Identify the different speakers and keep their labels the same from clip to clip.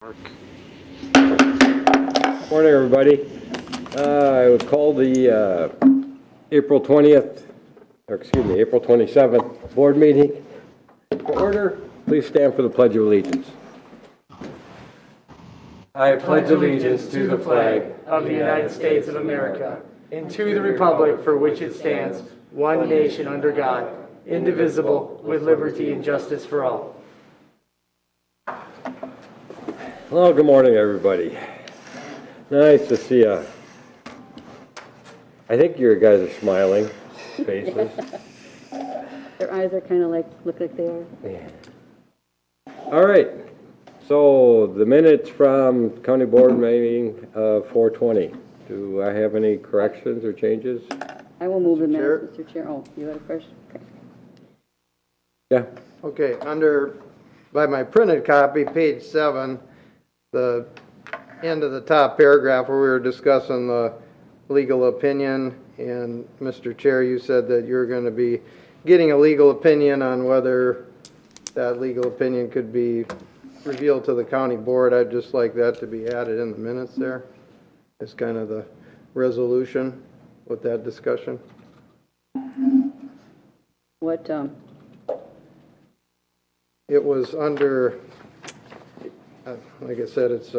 Speaker 1: Morning, everybody. I would call the April 20th, or excuse me, April 27th board meeting to order. Please stand for the Pledge of Allegiance. I pledge allegiance to the flag
Speaker 2: of the United States of America and to the republic for which it stands, one nation under God, indivisible, with liberty and justice for all.
Speaker 1: Well, good morning, everybody. Nice to see you. I think your guys are smiling faces.
Speaker 3: Their eyes are kind of like, look like they are.
Speaker 1: Yeah. All right. So the minutes from county board meeting 4/20. Do I have any corrections or changes?
Speaker 3: I will move the minutes, Mr. Chair. Oh, you had a question? Okay.
Speaker 1: Yeah.
Speaker 4: Okay, by my printed copy, page 7, the end of the top paragraph where we were discussing the legal opinion, and Mr. Chair, you said that you're going to be getting a legal opinion on whether that legal opinion could be revealed to the county board. I'd just like that to be added in the minutes there. It's kind of the resolution with that discussion.
Speaker 3: What,
Speaker 4: It was under, like I said, it's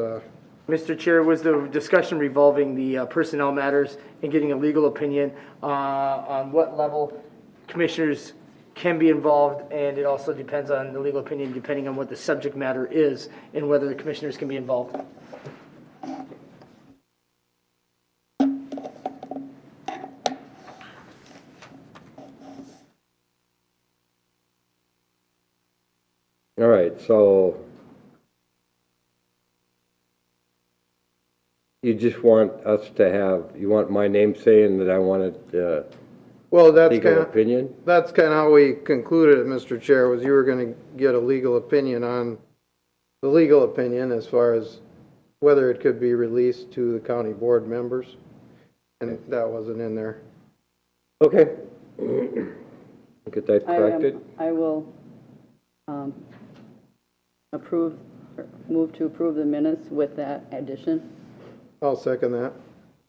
Speaker 2: Mr. Chair, was the discussion revolving the personnel matters and getting a legal opinion on what level commissioners can be involved, and it also depends on the legal opinion depending on what the subject matter is and whether the commissioners can be involved.
Speaker 1: All right, so you just want us to have, you want my name saying that I wanted
Speaker 4: well, that's
Speaker 1: legal
Speaker 4: kind of
Speaker 1: opinion?
Speaker 4: That's kind of how we concluded it, Mr. Chair, was you were going to get a legal opinion on the legal opinion as far as whether it could be released to the county board members, and that wasn't in there.
Speaker 1: Okay. Get that corrected.
Speaker 3: I will approve, or move to approve the minutes with that addition.
Speaker 4: I'll second that.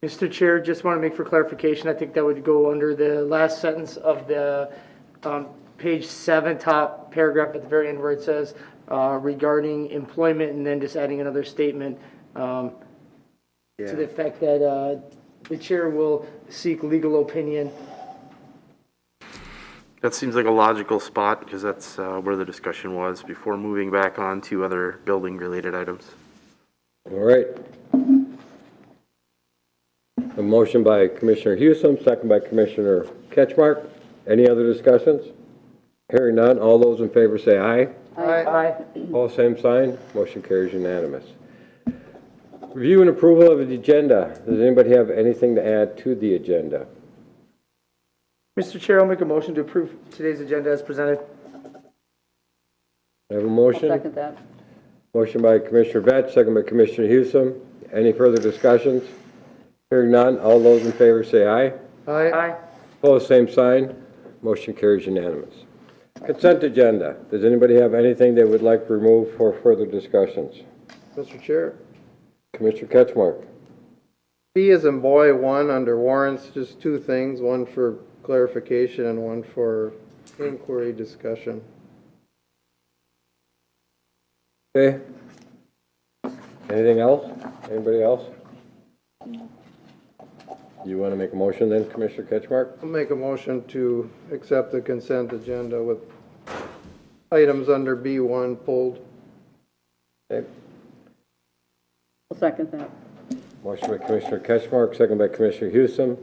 Speaker 2: Mr. Chair, just want to make for clarification, I think that would go under the last sentence of the page 7, top paragraph at the very end where it says regarding employment, and then just adding another statement to the effect that the chair will seek legal opinion.
Speaker 5: That seems like a logical spot because that's where the discussion was before moving back on to other building related items.
Speaker 1: All right. A motion by Commissioner Hewsome, second by Commissioner Ketchmark. Any other discussions? Hearing none, all those in favor say aye.
Speaker 2: Aye.
Speaker 1: All same sign, motion carries unanimous. Review and approval of the agenda. Does anybody have anything to add to the agenda?
Speaker 2: Mr. Chair, I'll make a motion to approve today's agenda as presented.
Speaker 1: I have a
Speaker 3: I'll
Speaker 1: motion?
Speaker 3: second that.
Speaker 1: Motion by Commissioner Vetch, second by Commissioner Hewsome. Any further discussions? Hearing none, all those in favor say aye.
Speaker 2: Aye.
Speaker 1: Opposed, same sign. Motion carries unanimous. Consent agenda. Does anybody have anything they would like to remove for further discussions?
Speaker 4: Mr. Chair.
Speaker 1: Commissioner Ketchmark.
Speaker 4: B as in boy, 1 under warrants, just 2 things, one for clarification and one for inquiry discussion.
Speaker 1: Okay. Anything else? Anybody else? You want to make a motion then, Commissioner Ketchmark?
Speaker 4: I'll make a motion to accept the consent agenda with items under B1 pulled.
Speaker 1: Okay.
Speaker 3: I'll second that.
Speaker 1: Motion by Commissioner Ketchmark, second by Commissioner Hewsome.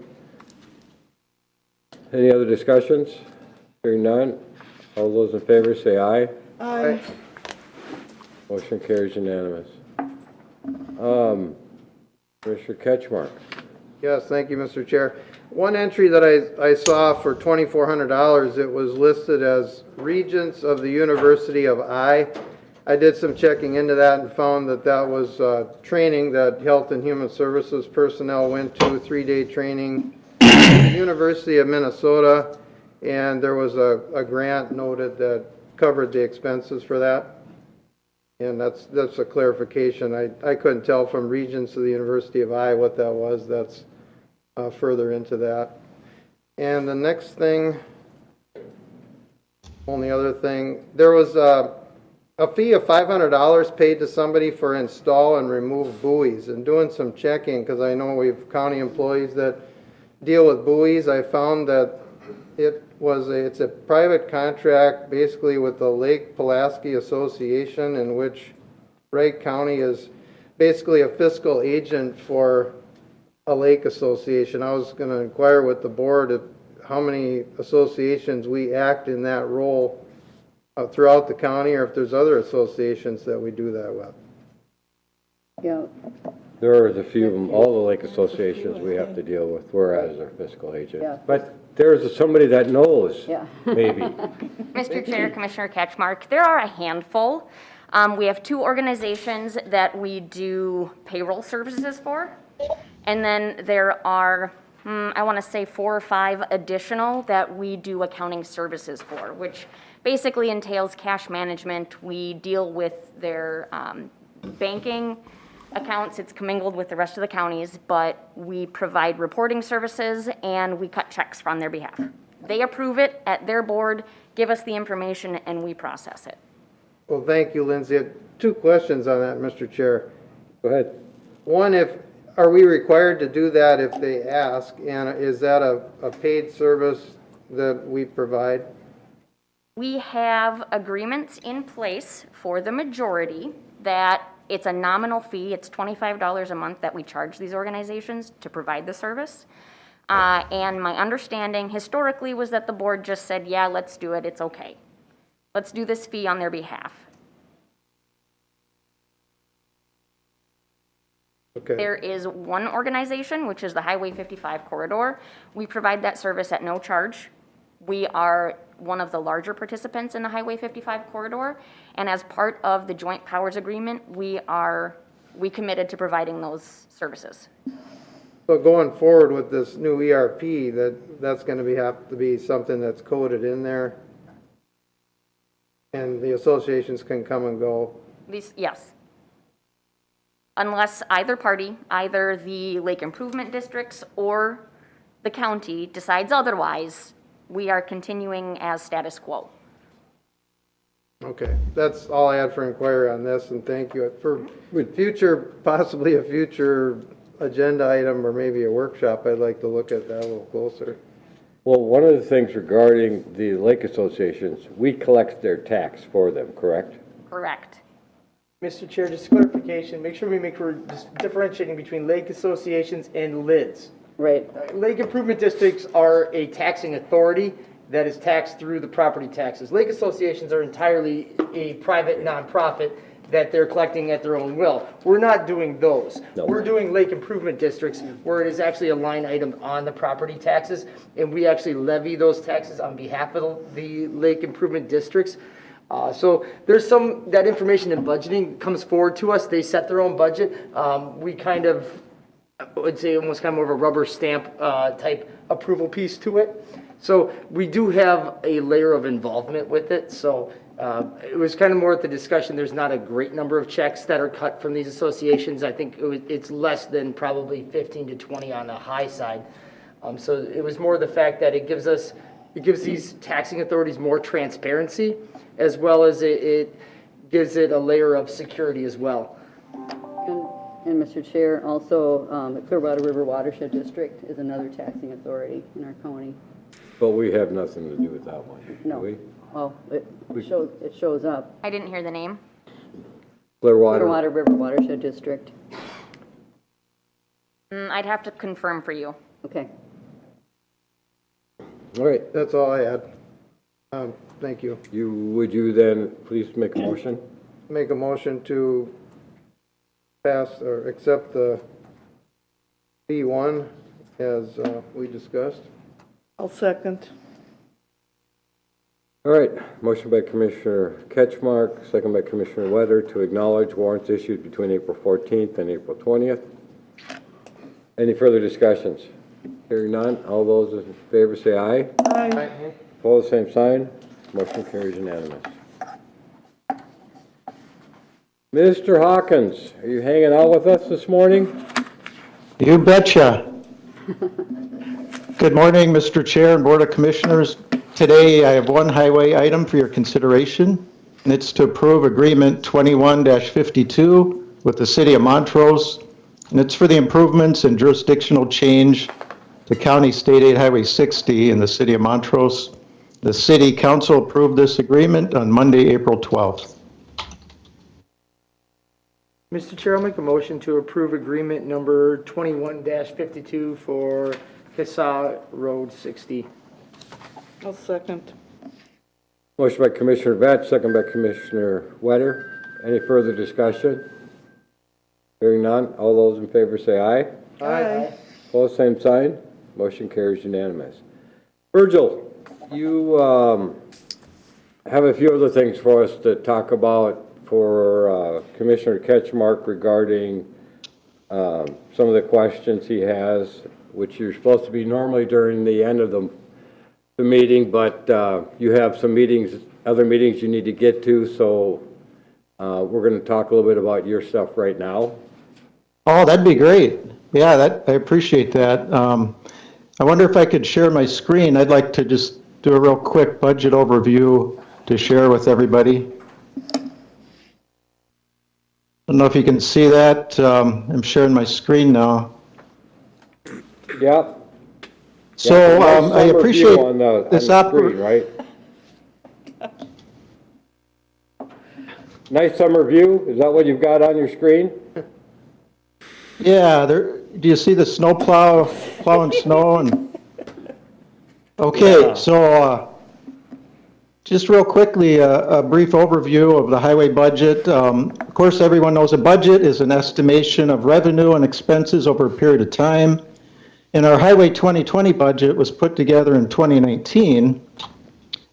Speaker 1: Any other discussions? Hearing none. All those in favor say aye.
Speaker 4: Aye.
Speaker 1: Motion carries unanimous. Commissioner Ketchmark.
Speaker 4: Yes, thank you, Mr. Chair. One entry that I saw for $2,400, it was listed as Regents of the University of I did some checking into that and found that that was training that Health and Human Services personnel went to, 3-day training at the University of Minnesota, and there was a grant noted that covered the expenses for that. And that's a clarification. I couldn't tell from Regents of the University of Iowa what that was. That's further into that. And the next thing, only other thing, there was a fee of $500 paid to somebody for install and remove buoys. And doing some checking, because I know we've county employees that deal with buoys, I found that it's a private contract basically with the Lake Pulaski Association, in which Wright County is basically a fiscal agent for a lake association. I was going to inquire with the board of how many associations we act in that role throughout the county, or if there's other associations that we do that with.
Speaker 3: Yeah,
Speaker 1: There are a few of them, all the lake associations we have to deal with, whereas our fiscal agent.
Speaker 3: Yeah.
Speaker 1: But there's somebody that knows,
Speaker 3: yeah.
Speaker 1: maybe.
Speaker 6: Mr. Chair, Commissioner Ketchmark, there are a handful. We have 2 organizations that we do payroll services for. And then there are, I want to say 4 or 5 additional that we do accounting services for, which basically entails cash management. We deal with their banking accounts. It's commingled with the rest of the counties, but we provide reporting services and we cut checks on their behalf. They approve it at their board, give us the information, and we process it.
Speaker 4: Well, thank you, Lindsay. I had 2 questions on that, Mr. Chair.
Speaker 1: Go ahead.
Speaker 4: One, are we required to do that if they ask? And is that a paid service that we provide?
Speaker 6: We have agreements in place for the majority that it's a nominal fee. It's $25 a month that we charge these organizations to provide the service. And my understanding historically was that the board just said, yeah, let's do it. It's okay. Let's do this fee on their behalf.
Speaker 4: Okay.
Speaker 6: There is one organization, which is the Highway 55 corridor. We provide that service at no charge. We are one of the larger participants in the Highway 55 corridor, and as part of the joint powers agreement, we committed to providing those services.
Speaker 4: So going forward with this new ERP, that's going to have to be something that's coded in there, and the associations can come and go.
Speaker 6: Yes. Unless either party, either the lake improvement districts or the county decides otherwise, we are continuing as status quo.
Speaker 4: Okay, that's all I had for inquiry on this, and thank you. For future, possibly a future agenda item or maybe a workshop, I'd like to look at that a little closer.
Speaker 1: Well, one of the things regarding the lake associations, we collect their tax for them, correct?
Speaker 6: Correct.
Speaker 2: Mr. Chair, just clarification, make sure we're just differentiating between lake associations and LIDs.
Speaker 3: Right,
Speaker 2: Lake improvement districts are a taxing authority that is taxed through the property taxes. Lake associations are entirely a private nonprofit that they're collecting at their own will. We're not doing those.
Speaker 1: No.
Speaker 2: We're doing lake improvement districts where it is actually a line item on the property taxes, and we actually levy those taxes on behalf of the lake improvement districts. So there's that information in budgeting comes forward to us. They set their own budget. We kind of, I would say almost kind of more of a rubber stamp type approval piece to it. So we do have a layer of involvement with it. So it was kind of more at the discussion. There's not a great number of checks that are cut from these associations. I think it's less than probably 15 to 20 on the high side. So it was more the fact that it gives these taxing authorities more transparency, as well as it gives it a layer of security as well.
Speaker 3: and Mr. Chair, also, the Clearwater River Watershed District is another taxing authority in our county.
Speaker 1: But we have nothing to do with that one, do
Speaker 3: No.
Speaker 1: we?
Speaker 3: Well, it shows up.
Speaker 6: I didn't hear the name.
Speaker 1: Clearwater.
Speaker 3: Clearwater River Watershed District.
Speaker 6: I'd have to confirm for you.
Speaker 3: Okay.
Speaker 1: All right,
Speaker 4: That's all I had. Thank you.
Speaker 1: would you then please make a motion?
Speaker 4: Make a motion to pass or accept the B1 as we discussed.
Speaker 2: I'll second.
Speaker 1: All right, motion by Commissioner Ketchmark, second by Commissioner Weather to acknowledge warrants issued between April 14th and April 20th. Any further discussions? Hearing none, all those in favor say aye.
Speaker 2: Aye.
Speaker 1: Opposed, same sign. Motion carries unanimous. Mr. Hawkins, are you hanging out with us this morning?
Speaker 7: You betcha. Good morning, Mr. Chair and Board of Commissioners. Today, I have one highway item for your consideration, and it's to approve Agreement 21-52 with the City of Montrose, and it's for the improvements and jurisdictional change to County State Aid Highway 60 in the City of Montrose. The City Council approved this agreement on Monday, April 12th.
Speaker 2: Mr. Chair, I'll make a motion to approve agreement number 21-52 for Kissa Road 60.
Speaker 8: I'll second.
Speaker 1: Motion by Commissioner Vetch, second by Commissioner Wetter. Any further discussion? Hearing none, all those in favor say aye.
Speaker 2: Aye.
Speaker 1: Opposed, same sign. Motion carries unanimous. Virgil, you have a few other things for us to talk about for Commissioner Ketchmark regarding some of the questions he has, which you're supposed to be normally during the end of the meeting, but you have some meetings, other meetings you need to get to, so we're going to talk a little bit about your stuff right now.
Speaker 7: Oh, that'd be great. Yeah, I appreciate that. I wonder if I could share my screen. I'd like to just do a real quick budget overview to share with everybody. I don't know if you can see that. I'm sharing my screen now.
Speaker 1: Yeah.
Speaker 7: So I appreciate this
Speaker 1: screen, right? Nice summer view. Is that what you've got on your screen?
Speaker 7: Yeah, do you see the snow plowing snow? And okay,
Speaker 1: Yeah.
Speaker 7: so just real quickly, a brief overview of the highway budget. Of course, everyone knows a budget is an estimation of revenue and expenses over a period of time. And our Highway 2020 budget was put together in 2019.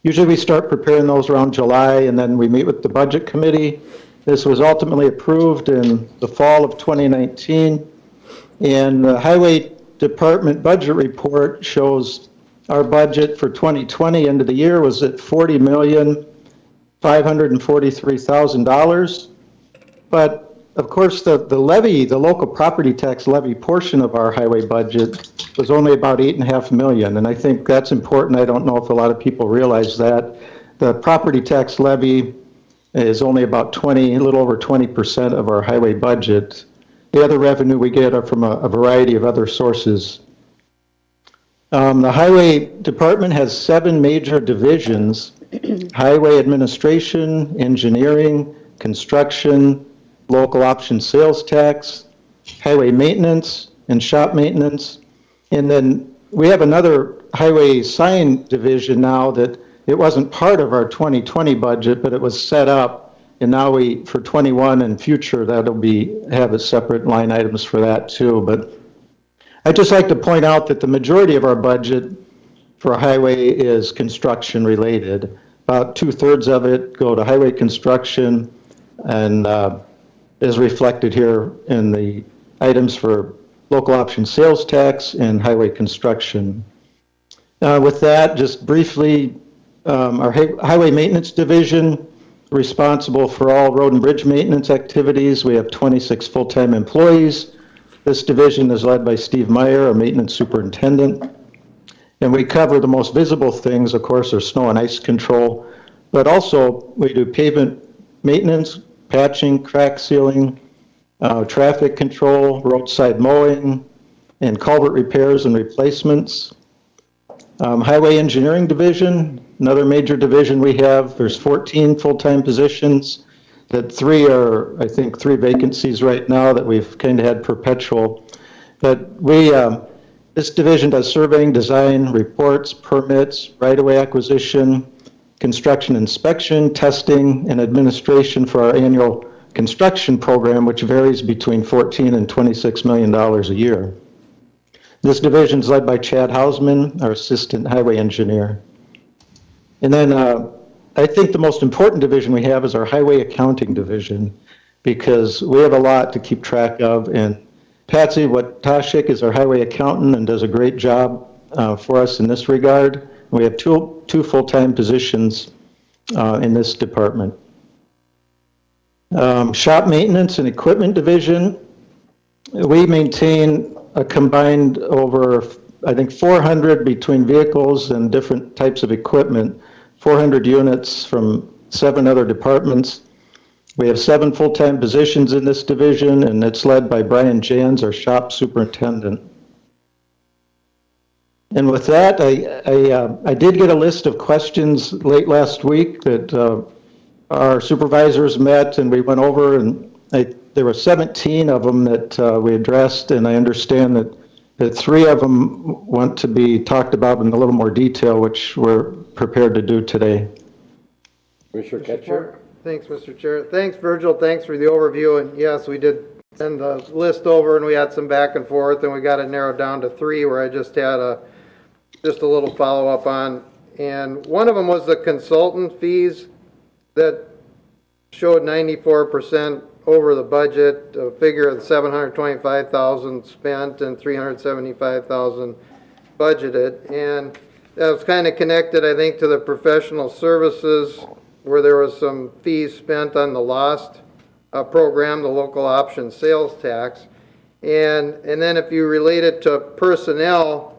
Speaker 7: Usually we start preparing those around July, and then we meet with the budget committee. This was ultimately approved in the fall of 2019. And the Highway Department budget report shows our budget for 2020 end of the year was at $40,543,000. But of course, the levy, the local property tax levy portion of our highway budget was only about $8.5 million. And I think that's important. I don't know if a lot of people realize that. The property tax levy is only about a little over 20% of our highway budget. The other revenue we get are from a variety of other sources. The Highway Department has 7 major divisions: highway administration, engineering, construction, local option sales tax, highway maintenance, and shop maintenance. And then we have another highway sign division now that it wasn't part of our 2020 budget, but it was set up. And now for 21 and future, have a separate line items for that too. But I'd just like to point out that the majority of our budget for a highway is construction related. About 2/3 of it go to highway construction, and is reflected here in the items for local option sales tax and highway construction. With that, just briefly, our highway maintenance division, responsible for all road and bridge maintenance activities. We have 26 full-time employees. This division is led by Steve Meyer, our maintenance superintendent. And we cover the most visible things, of course, are snow and ice control, but also we do pavement maintenance, patching, crack sealing, traffic control, roadside mowing, and culvert repairs and replacements. Highway engineering division, another major division we have. There's 14 full-time positions. That 3 vacancies right now that we've kind of had perpetual. But this division does surveying, design, reports, permits, right-of-way acquisition, construction inspection, testing, and administration for our annual construction program, which varies between $14 and $26 million a year. This division is led by Chad Hausman, our assistant highway engineer. And then I think the most important division we have is our highway accounting division, because we have a lot to keep track of. And Patsy Watashik is our highway accountant and does a great job for us in this regard. We have two full-time positions in this department. Shop maintenance and equipment division, we maintain a combined over, I think, 400 between vehicles and different types of equipment, 400 units from 7 other departments. We have 7 full-time positions in this division, and it's led by Brian Jans, our shop superintendent. And with that, I did get a list of questions late last week that our supervisors met and we went over, and there were 17 of them that we addressed, and I understand that 3 of them want to be talked about in a little more detail, which we're prepared to do today.
Speaker 1: Commissioner Ketchmark?
Speaker 4: Thanks, Mr. Chair. Thanks, Virgil. Thanks for the overview. And yes, we did send the list over and we had some back and forth and we got it narrowed down to 3 where I just had a little follow-up on. And one of them was the consultant fees that showed 94% over the budget, a figure of 725,000 spent and 375,000 budgeted. And that was kind of connected, I think, to the professional services where there was some fees spent on the LOST program, the local option sales tax. And then if you relate it to personnel,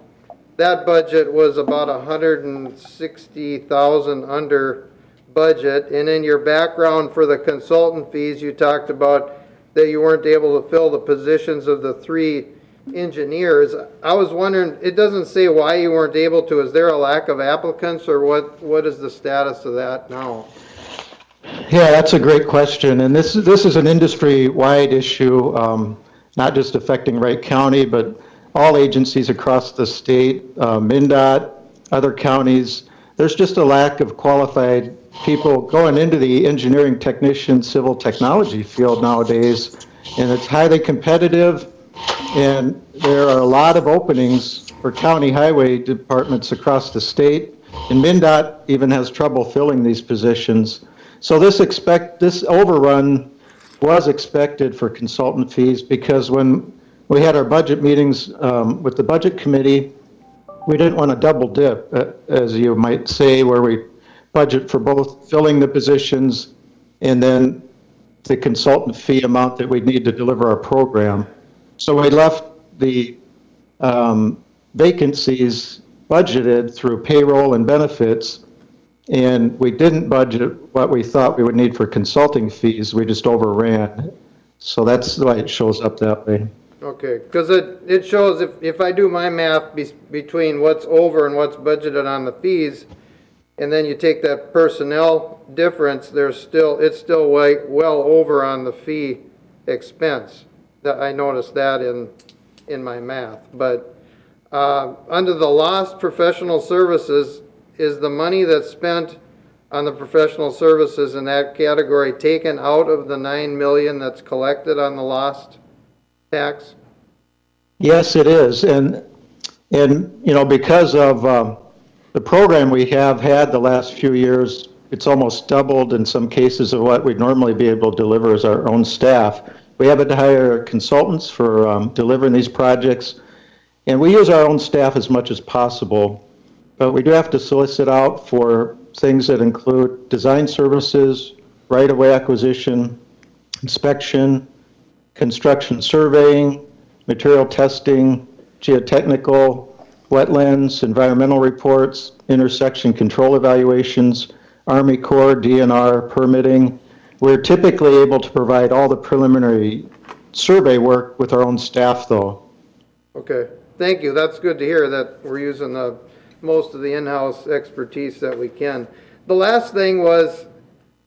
Speaker 4: that budget was about 160,000 under budget. And in your background for the consultant fees, you talked about that you weren't able to fill the positions of the 3 engineers. I was wondering, it doesn't say why you weren't able to. Is there a lack of applicants, or what is the status of that now?
Speaker 7: Yeah, that's a great question, and this is an industry-wide issue, not just affecting Wright County, but all agencies across the state, MnDOT, other counties. There's just a lack of qualified people going into the engineering technician, civil technology field nowadays, and it's highly competitive, and there are a lot of openings for county highway departments across the state, and MnDOT even has trouble filling these positions. So this overrun was expected for consultant fees, because when we had our budget meetings with the budget committee, we didn't want to double dip, as you might say, where we budget for both filling the positions and then the consultant fee amount that we'd need to deliver our program. So we left the vacancies budgeted through payroll and benefits, and we didn't budget what we thought we would need for consulting fees. We just overran. So that's why it shows up that way.
Speaker 4: Okay, because it shows, if I do my math between what's over and what's budgeted on the fees, and then you take that personnel difference, it's still well over on the fee expense. That I noticed that in my math. But under the lost professional services, is the money that's spent on the professional services in that category taken out of the 9 million that's collected on the lost tax?
Speaker 7: Yes, it is, and because of the program we have had the last few years, it's almost doubled in some cases of what we'd normally be able to deliver as our own staff. We have to hire consultants for delivering these projects, and we use our own staff as much as possible, but we do have to solicit out for things that include design services, right-of-way acquisition, inspection, construction surveying, material testing, geotechnical, wetlands, environmental reports, intersection control evaluations, Army Corps, DNR, permitting. We're typically able to provide all the preliminary survey work with our own staff, though.
Speaker 4: Okay, thank you. That's good to hear that we're using most of the in-house expertise that we can. The last thing was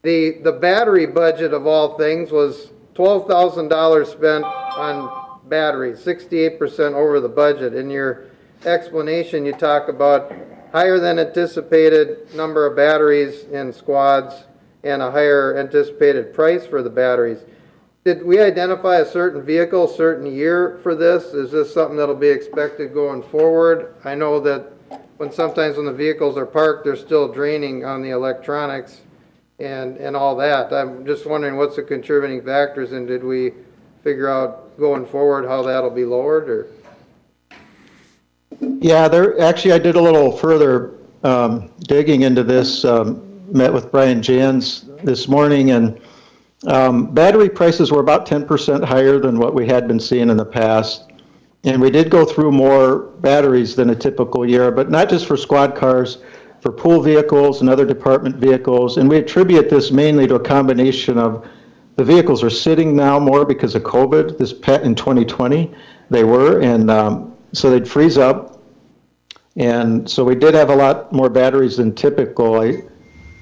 Speaker 4: the battery budget of all things was $12,000 spent on batteries, 68% over the budget. In your explanation, you talk about higher than anticipated number of batteries in squads and a higher anticipated price for the batteries. Did we identify a certain vehicle, certain year for this? Is this something that'll be expected going forward? I know that sometimes when the vehicles are parked, they're still draining on the electronics and all that. I'm just wondering what's the contributing factors, and did we figure out going forward how that'll be lowered, or?
Speaker 7: Yeah, actually I did a little further digging into this, met with Brian Jans this morning, and Battery prices were about 10% higher than what we had been seeing in the past. And we did go through more batteries than a typical year, but not just for squad cars, for pool vehicles and other department vehicles. And we attribute this mainly to a combination of the vehicles are sitting now more because of COVID in 2020. They were, and so they'd freeze up. And so we did have a lot more batteries than typical. And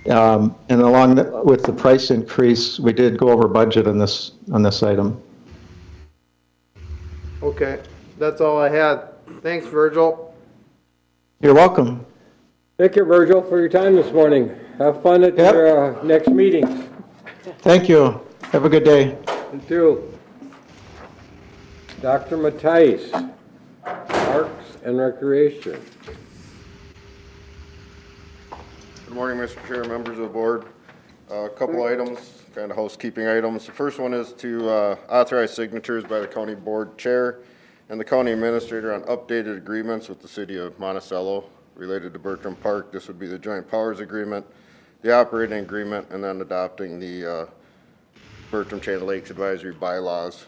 Speaker 7: with the price increase, we did go over budget on this item.
Speaker 4: Okay, that's all I had. Thanks, Virgil.
Speaker 7: You're welcome.
Speaker 1: Thank you, Virgil, for your time this morning. Have fun at
Speaker 7: Yep.
Speaker 1: your next meetings.
Speaker 7: Thank you. Have a good day.
Speaker 1: You too. Dr. Mattice, Parks and Recreation.
Speaker 9: Good morning, Mr. Chair, members of the board. A couple items, kind of housekeeping items. The first one is to authorize signatures by the county board chair and the county administrator on updated agreements with the city of Monticello related to Bertram Park. This would be the joint powers agreement, the operating agreement, and then adopting the Bertram Chain of Lakes advisory bylaws.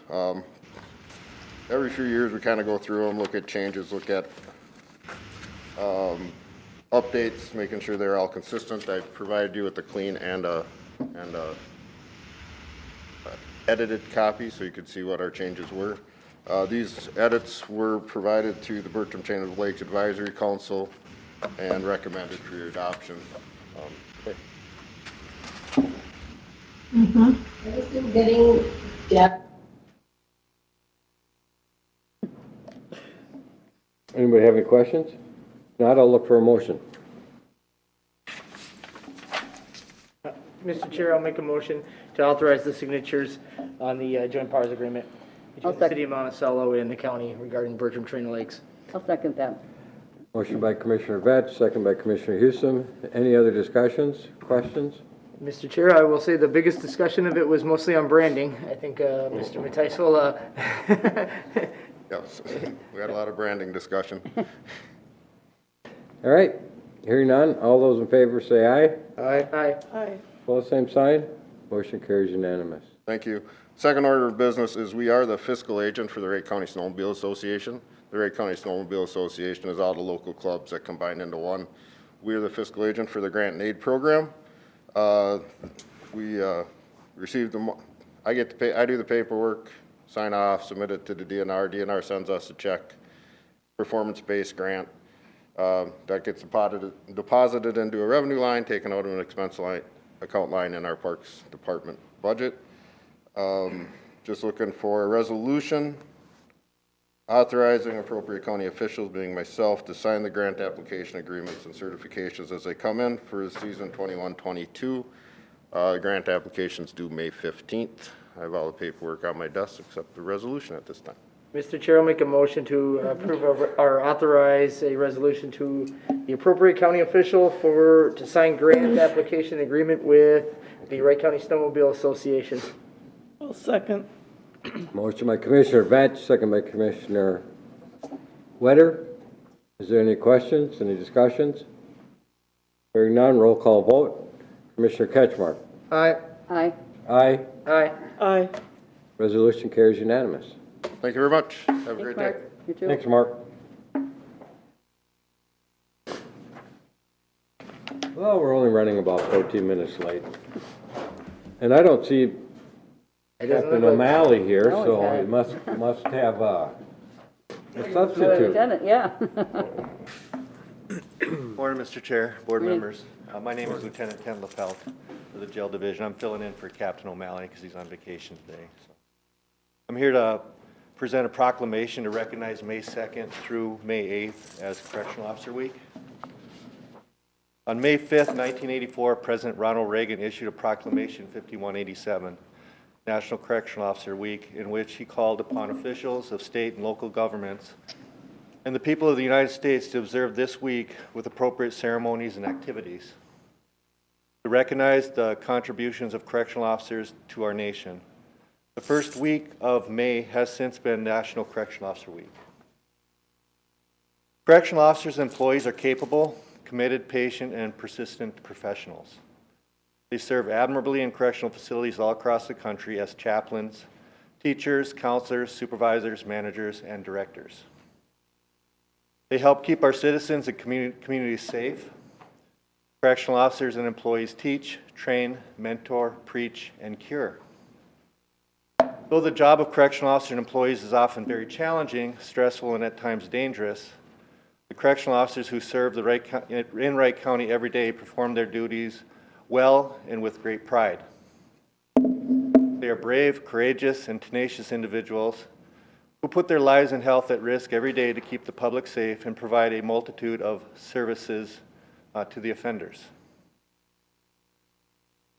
Speaker 9: Every few years we kind of go through them, look at changes, look at updates, making sure they're all consistent. I provided you with a clean and edited copy so you could see what our changes were. These edits were provided to the Bertram Chain of Lakes Advisory Council and recommended for your adoption. Okay.
Speaker 10: I'm still getting depth.
Speaker 1: Anybody have any questions? If not, I'll look for a motion.
Speaker 2: Mr. Chair, I'll make a motion to authorize the signatures on the joint powers agreement between the city of Monticello and the county regarding Bertram Train of Lakes.
Speaker 3: I'll second that.
Speaker 1: Motion by Commissioner Vetch, second by Commissioner Houston. Any other discussions, questions?
Speaker 2: Mr. Chair, I will say the biggest discussion of it was mostly on branding. I think Mr. Mattice will,
Speaker 9: Yes, we had a lot of branding discussion.
Speaker 1: All right, hearing none, all those in favor say aye.
Speaker 4: Aye.
Speaker 2: aye.
Speaker 8: Aye.
Speaker 1: Opposed, same sign. Motion carries unanimous.
Speaker 9: Thank you. Second order of business is we are the fiscal agent for the Wright County Snowmobile Association. The Wright County Snowmobile Association is all the local clubs that combine into one. We are the fiscal agent for the grant and aid program. We received them. I get to pay. I do the paperwork, sign off, submit it to the DNR. DNR sends us a check, performance-based grant. That gets deposited into a revenue line, taken out of an expense line, account line in our Parks Department budget. Just looking for a resolution authorizing appropriate county officials, being myself, to sign the grant application agreements and certifications as they come in for the season 21-22. Grant applications due May 15th. I have all the paperwork on my desk except the resolution at this time.
Speaker 2: Mr. Chair, I'll make a motion to approve or authorize a resolution to the appropriate county official to sign grant application agreement with the Wright County Snowmobile Association.
Speaker 8: I'll second.
Speaker 1: Motion by Commissioner Vetch, second by Commissioner Wetter. Is there any questions, any discussions? Hearing none, roll call vote. Commissioner Ketchmark.
Speaker 4: Aye.
Speaker 3: Aye.
Speaker 1: Aye.
Speaker 2: Aye.
Speaker 8: Aye.
Speaker 1: Resolution carries unanimous.
Speaker 9: Thank you very much. Have a great day.
Speaker 3: Mark. You too.
Speaker 1: Thanks, Mark. Well, we're only running about 14 minutes late. And I don't see
Speaker 2: It doesn't
Speaker 1: Captain
Speaker 2: look like-
Speaker 1: O'Malley here,
Speaker 3: No,
Speaker 1: so
Speaker 3: he
Speaker 1: he must have a
Speaker 3: Well,
Speaker 1: substitute.
Speaker 3: Lieutenant, yeah.
Speaker 11: Morning, Mr. Chair, board
Speaker 3: Morning.
Speaker 11: members. My name is Lieutenant Ken LaPelt for the jail division. I'm filling in for Captain O'Malley because he's on vacation today. So I'm here to present a proclamation to recognize May 2nd through May 8th as Correctional Officer Week. On May 5th, 1984, President Ronald Reagan issued a proclamation 5187, National Correctional Officer Week, in which he called upon officials of state and local governments and the people of the United States to observe this week with appropriate ceremonies and activities to recognize the contributions of correctional officers to our nation. The first week of May has since been National Correctional Officer Week. Correctional officers and employees are capable, committed, patient, and persistent professionals. They serve admirably in correctional facilities all across the country as chaplains, teachers, counselors, supervisors, managers, and directors. They help keep our citizens and communities safe. Correctional officers and employees teach, train, mentor, preach, and cure. Though the job of correctional officers and employees is often very challenging, stressful, and at times dangerous, the correctional officers who serve in Wright County every day perform their duties well and with great pride. They are brave, courageous, and tenacious individuals who put their lives and health at risk every day to keep the public safe and provide a multitude of services to the offenders.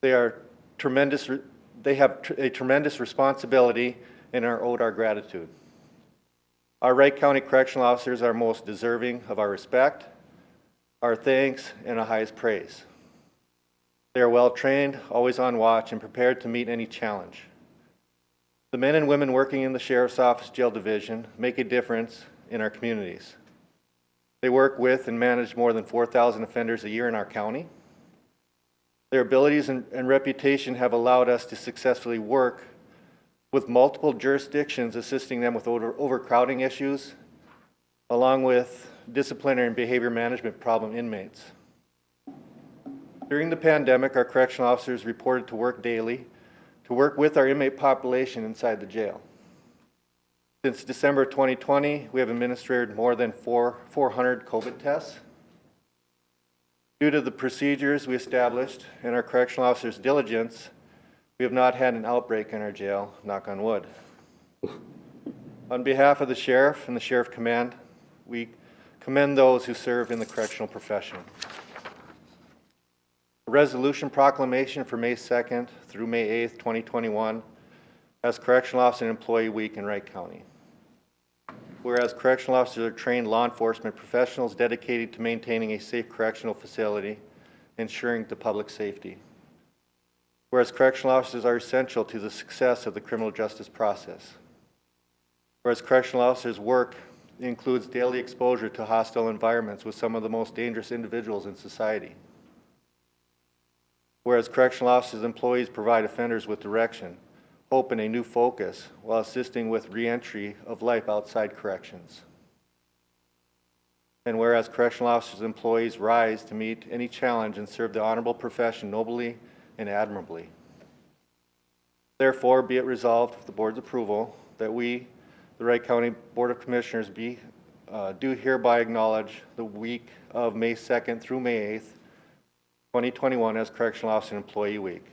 Speaker 11: They have a tremendous responsibility and are owed our gratitude. Our Wright County correctional officers are most deserving of our respect, our thanks, and our highest praise. They are well trained, always on watch, and prepared to meet any challenge. The men and women working in the Sheriff's Office Jail Division make a difference in our communities. They work with and manage more than 4,000 offenders a year in our county. Their abilities and reputation have allowed us to successfully work with multiple jurisdictions, assisting them with overcrowding issues, along with disciplinary and behavior management problem inmates. During the pandemic, our correctional officers reported to work daily to work with our inmate population inside the jail. Since December 2020, we have administered more than 400 COVID tests. Due to the procedures we established and our correctional officers' diligence, we have not had an outbreak in our jail, knock on wood. On behalf of the Sheriff and the Sheriff Command, we commend those who serve in the correctional profession. A resolution proclamation for May 2nd through May 8th, 2021 as Correctional Officer and Employee Week in Wright County. Whereas correctional officers are trained law enforcement professionals dedicated to maintaining a safe correctional facility, ensuring the public safety. Whereas correctional officers are essential to the success of the criminal justice process. Whereas correctional officers' work includes daily exposure to hostile environments with some of the most dangerous individuals in society. Whereas correctional officers and employees provide offenders with direction, hope, and a new focus while assisting with re-entry of life outside corrections. And whereas correctional officers and employees rise to meet any challenge and serve the honorable profession nobly and admirably. Therefore, be it resolved with the board's approval that we, the Wright County Board of Commissioners, do hereby acknowledge the week of May 2nd through May 8th, 2021 as Correctional Officer and Employee Week,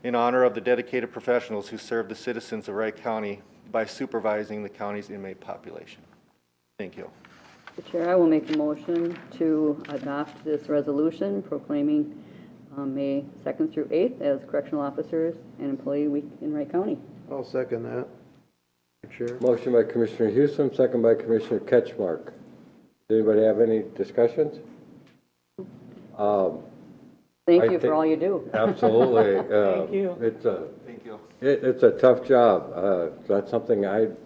Speaker 11: in honor of the dedicated professionals who serve the citizens of Wright County by supervising the county's inmate population. Thank you.
Speaker 3: Mr. Chair, I will make a motion to adopt this resolution proclaiming May 2nd through 8th as Correctional Officers and Employee Week in Wright County.
Speaker 4: I'll second that, Mr. Chair.
Speaker 1: Motion by Commissioner Houston, second by Commissioner Ketchmark. Does anybody have any discussions?
Speaker 3: Thank you for all you do.
Speaker 1: Absolutely.
Speaker 8: Thank you.
Speaker 11: Thank you.
Speaker 1: It's a tough job. That's something I'd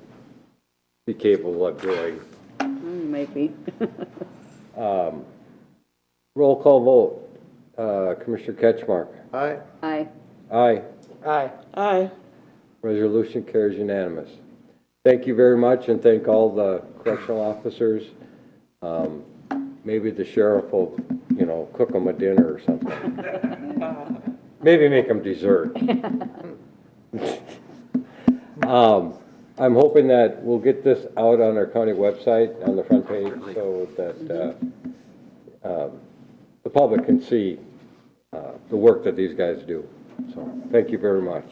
Speaker 1: be capable of doing.
Speaker 3: You might be.
Speaker 1: Roll call vote. Commissioner Ketchmark.
Speaker 4: Aye.
Speaker 3: Aye.
Speaker 1: Aye.
Speaker 2: Aye.
Speaker 8: Aye.
Speaker 1: Resolution carries unanimous. Thank you very much, and thank all the correctional officers. Maybe the sheriff will, cook them a dinner or something. Maybe make them dessert. I'm hoping that we'll get this out on our county website on the front page so that the public can see the work that these guys do. So thank you very much.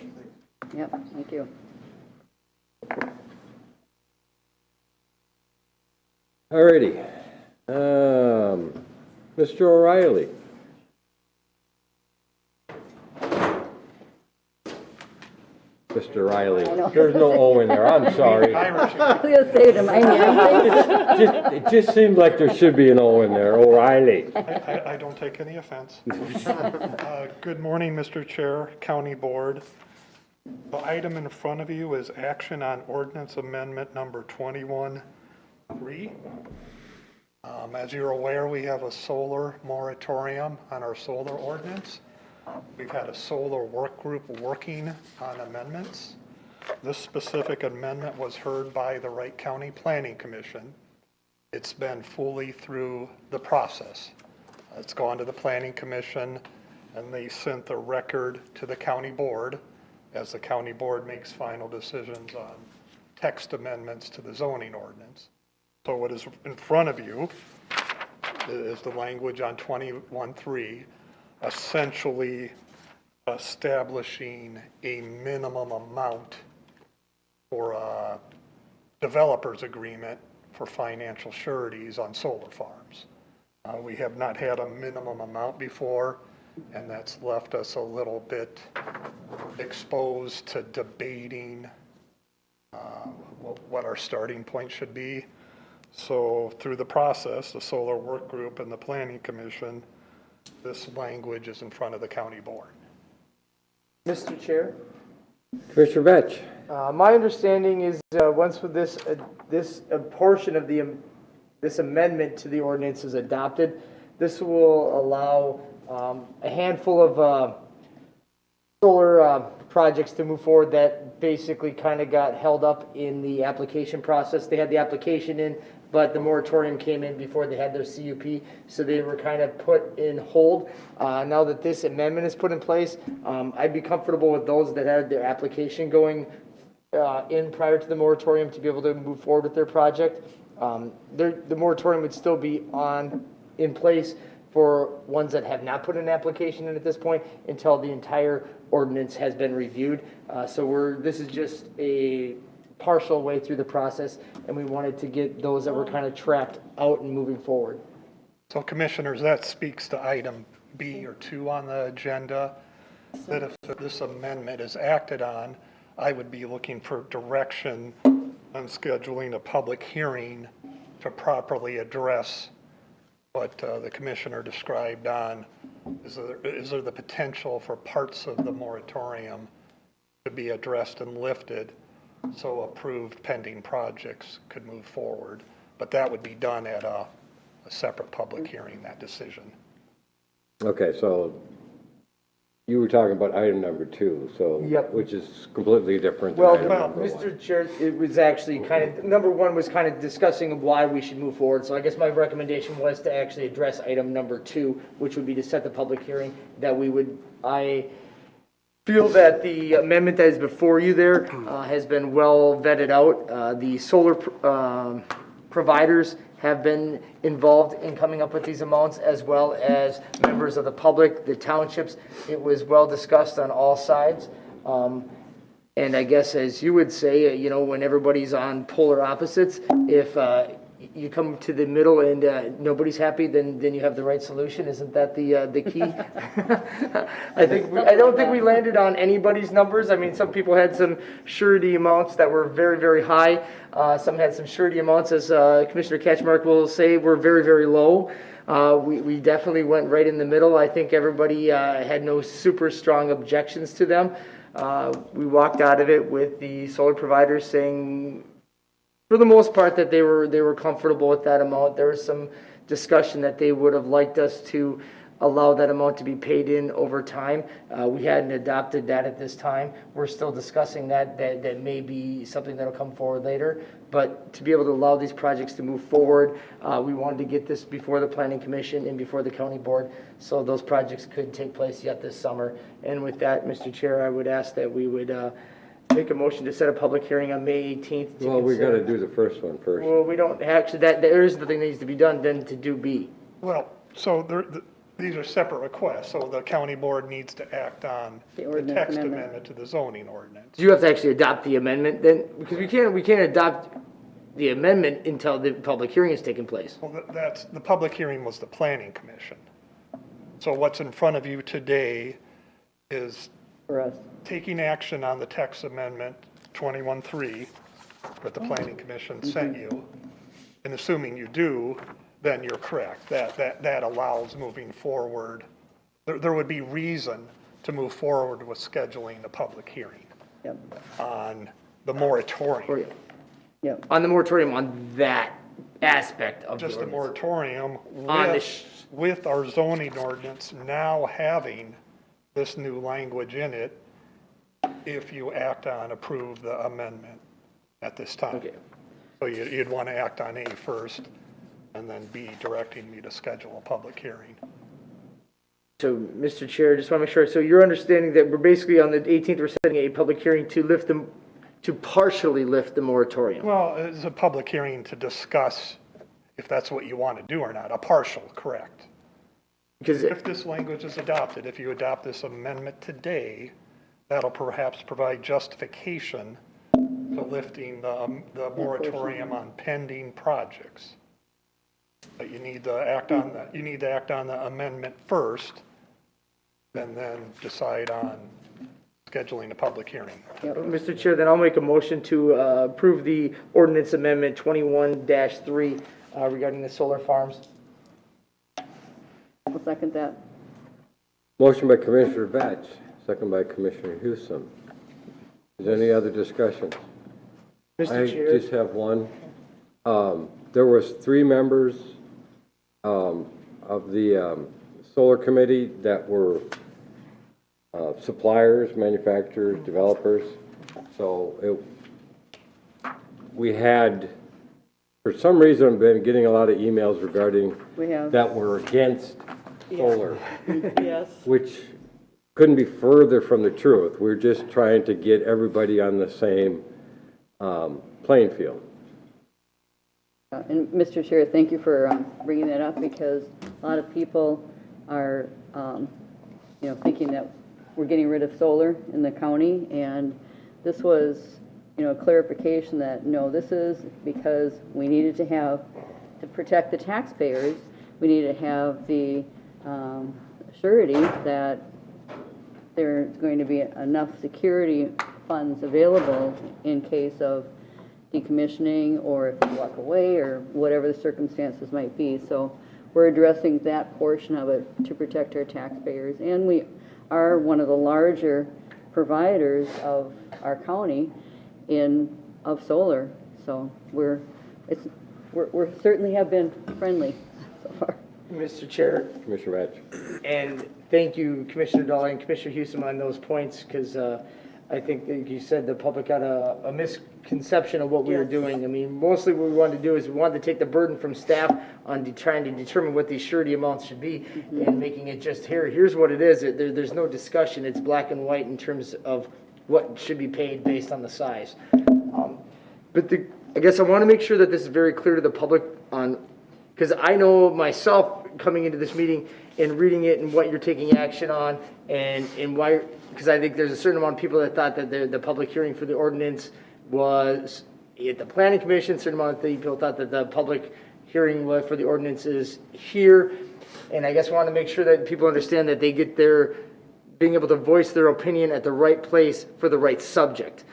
Speaker 3: Yep, thank you.
Speaker 1: Alrighty. Mr. O'Reilly. Mr. Riley. There's no O in there. I'm sorry.
Speaker 3: I was going to say it in my name.
Speaker 1: It just seemed like there should be an O in there. O'Reilly.
Speaker 12: I don't take any offense. Good morning, Mr. Chair, County Board. The item in front of you is action on ordinance amendment number 21-3. As you're aware, we have a solar moratorium on our solar ordinance. We've had a solar work group working on amendments. This specific amendment was heard by the Wright County Planning Commission. It's been fully through the process. It's gone to the Planning Commission, and they sent the record to the county board as the county board makes final decisions on text amendments to the zoning ordinance. So what is in front of you is the language on 21.3, essentially establishing a minimum amount for a developer's agreement for financial sureties on solar farms. We have not had a minimum amount before, and that's left us a little bit exposed to debating what our starting point should be. So through the process, the solar work group and the planning commission, this language is in front of the county board.
Speaker 2: Mr. Chair,
Speaker 1: Commissioner Betch?
Speaker 2: my understanding is, once with this portion of this amendment to the ordinance is adopted, this will allow, a handful of, solar, projects to move forward that basically kind of got held up in the application process. They had the application in, but the moratorium came in before they had their CUP, so they were kind of put in hold. Now that this amendment is put in place, I'd be comfortable with those that had their application going in prior to the moratorium to be able to move forward with their project. The moratorium would still be in place for ones that have not put an application in at this point until the entire ordinance has been reviewed. So this is just a partial way through the process, and we wanted to get those that were kind of trapped out and moving forward.
Speaker 12: So commissioners, that speaks to item B or 2 on the agenda, that if this amendment is acted on, I would be looking for direction on scheduling a public hearing to properly address what the commissioner described on, is there the potential for parts of the moratorium to be addressed and lifted so approved pending projects could move forward? But that would be done at a separate public hearing, that decision.
Speaker 1: Okay, so you were talking about item number 2, so.
Speaker 2: Yep.
Speaker 1: Which is completely different than
Speaker 2: Well,
Speaker 1: item number 1.
Speaker 2: Mr. Chair, it was actually kind of, number 1 was kind of discussing why we should move forward. So I guess my recommendation was to actually address item number 2, which would be to set the public hearing that I feel that the amendment that is before you there has been well vetted out. The solar providers have been involved in coming up with these amounts, as well as members of the public, the townships. It was well discussed on all sides. And I guess, as you would say, when everybody's on polar opposites, if you come to the middle and nobody's happy, then you have the right solution. Isn't that the key? I don't think we landed on anybody's numbers. I mean, some people had some surety amounts that were very, very high. Some had some surety amounts, as Commissioner Catchmark will say, were very, very low. We definitely went right in the middle. I think everybody had no super strong objections to them. We walked out of it with the solar providers saying, for the most part, that they were comfortable with that amount. There was some discussion that they would have liked us to allow that amount to be paid in over time. We hadn't adopted that at this time. We're still discussing that may be something that'll come forward later. But to be able to allow these projects to move forward, we wanted to get this before the Planning Commission and before the County Board, so those projects could take place yet this summer. And with that, Mr. Chair, I would ask that we would make a motion to set a public hearing on May 18th.
Speaker 1: Well, we got to do the first one first.
Speaker 2: Well, we don't, actually, there is the thing that needs to be done, then to do B.
Speaker 12: Well, so these are separate requests, so the county board needs to act on the
Speaker 3: ordinance
Speaker 12: text
Speaker 3: amendment.
Speaker 12: amendment to the zoning ordinance.
Speaker 2: Do you have to actually adopt the amendment then? Because we can't adopt the amendment until the public hearing has taken place.
Speaker 12: Well, the public hearing was the planning commission. So what's in front of you today is
Speaker 3: For us.
Speaker 12: taking action on the text amendment 21.3 that the planning commission sent you. And assuming you do, then you're correct. That allows moving forward. There would be reason to move forward with scheduling a public hearing
Speaker 3: Yep,
Speaker 12: on the moratorium.
Speaker 3: yep.
Speaker 2: On the moratorium on that aspect of the
Speaker 12: Just a
Speaker 2: ordinance.
Speaker 12: moratorium
Speaker 2: On the
Speaker 12: with our zoning ordinance now having this new language in it if you act on approve the amendment at this time.
Speaker 2: Okay.
Speaker 12: So you'd want to act on A first, and then B, directing me to schedule a public hearing.
Speaker 2: So, Mr. Chair, just want to make sure, so you're understanding that we're basically on the 18th, we're setting a public hearing to lift them, to partially lift the moratorium?
Speaker 12: Well, it's a public hearing to discuss if that's what you want to do or not, a partial, correct.
Speaker 2: Because
Speaker 12: If this language is adopted, if you adopt this amendment today, that'll perhaps provide justification to lifting the moratorium on pending projects. But you need to act on that, you need to act on the amendment first, and then decide on scheduling a public hearing.
Speaker 2: Mr. Chair, then I'll make a motion to approve the ordinance amendment 21-3 regarding the solar farms.
Speaker 3: I'll second that.
Speaker 1: Motion by Commissioner Batch, second by Commissioner Houston. Is there any other discussion?
Speaker 2: Mr.
Speaker 1: I
Speaker 2: Chair.
Speaker 1: just have one. There was 3 members of the solar committee that were suppliers, manufacturers, developers. So we had, for some reason, been getting a lot of emails regarding
Speaker 3: We have.
Speaker 1: that were against solar,
Speaker 8: Yes.
Speaker 1: which couldn't be further from the truth. We're just trying to get everybody on the same playing field.
Speaker 3: And Mr. Chair, thank you for bringing that up, because a lot of people are, thinking that we're getting rid of solar in the county, and this was, a clarification that, no, this is because we needed to have, to protect the taxpayers, we needed to have the surety that there's going to be enough security funds available in case of decommissioning, or if you walk away, or whatever the circumstances might be. So we're addressing that portion of it to protect our taxpayers. And we are one of the larger providers of our county of solar. So we're certainly have been friendly so far.
Speaker 2: Mr. Chair,
Speaker 1: Commissioner Batch.
Speaker 2: and thank you, Commissioner Dolly and Commissioner Houston, on those points, because I think that you said the public had a misconception of what we were
Speaker 8: Yes.
Speaker 2: doing. I mean, mostly what we wanted to do is we wanted to take the burden from staff on trying to determine what these surety amounts should be, and making it just here's what it is. There's no discussion. It's black and white in terms of what should be paid based on the size. But I guess I want to make sure that this is very clear to the public on, because I know myself coming into this meeting and reading it and what you're taking action on, and why, because I think there's a certain amount of people that thought that the public hearing for the ordinance was at the planning commission, a certain amount of people thought that the public hearing for the ordinance is here. And I guess I want to make sure that people understand that they get being able to voice their opinion at the right place for the right subject.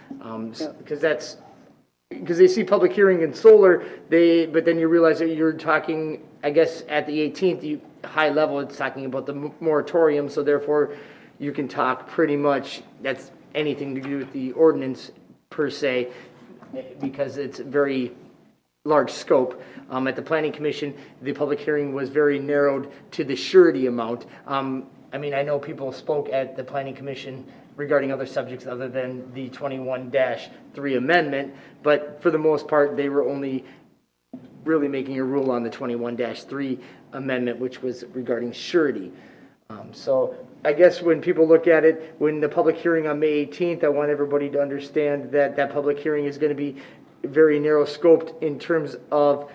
Speaker 2: Because they see public hearing in solar, but then you realize that you're talking, I guess, at the 18th, high level, it's talking about the moratorium, so therefore you can talk pretty much, that's anything to do with the ordinance per se, because it's very large scope. At the planning commission, the public hearing was very narrowed to the surety amount. I mean, I know people spoke at the planning commission regarding other subjects other than the 21-3 amendment, but for the most part, they were only really making a rule on the 21-3 amendment, which was regarding surety. So I guess when people look at it, when the public hearing on May 18th, I want everybody to understand that that public hearing is going to be very narrow scoped in terms of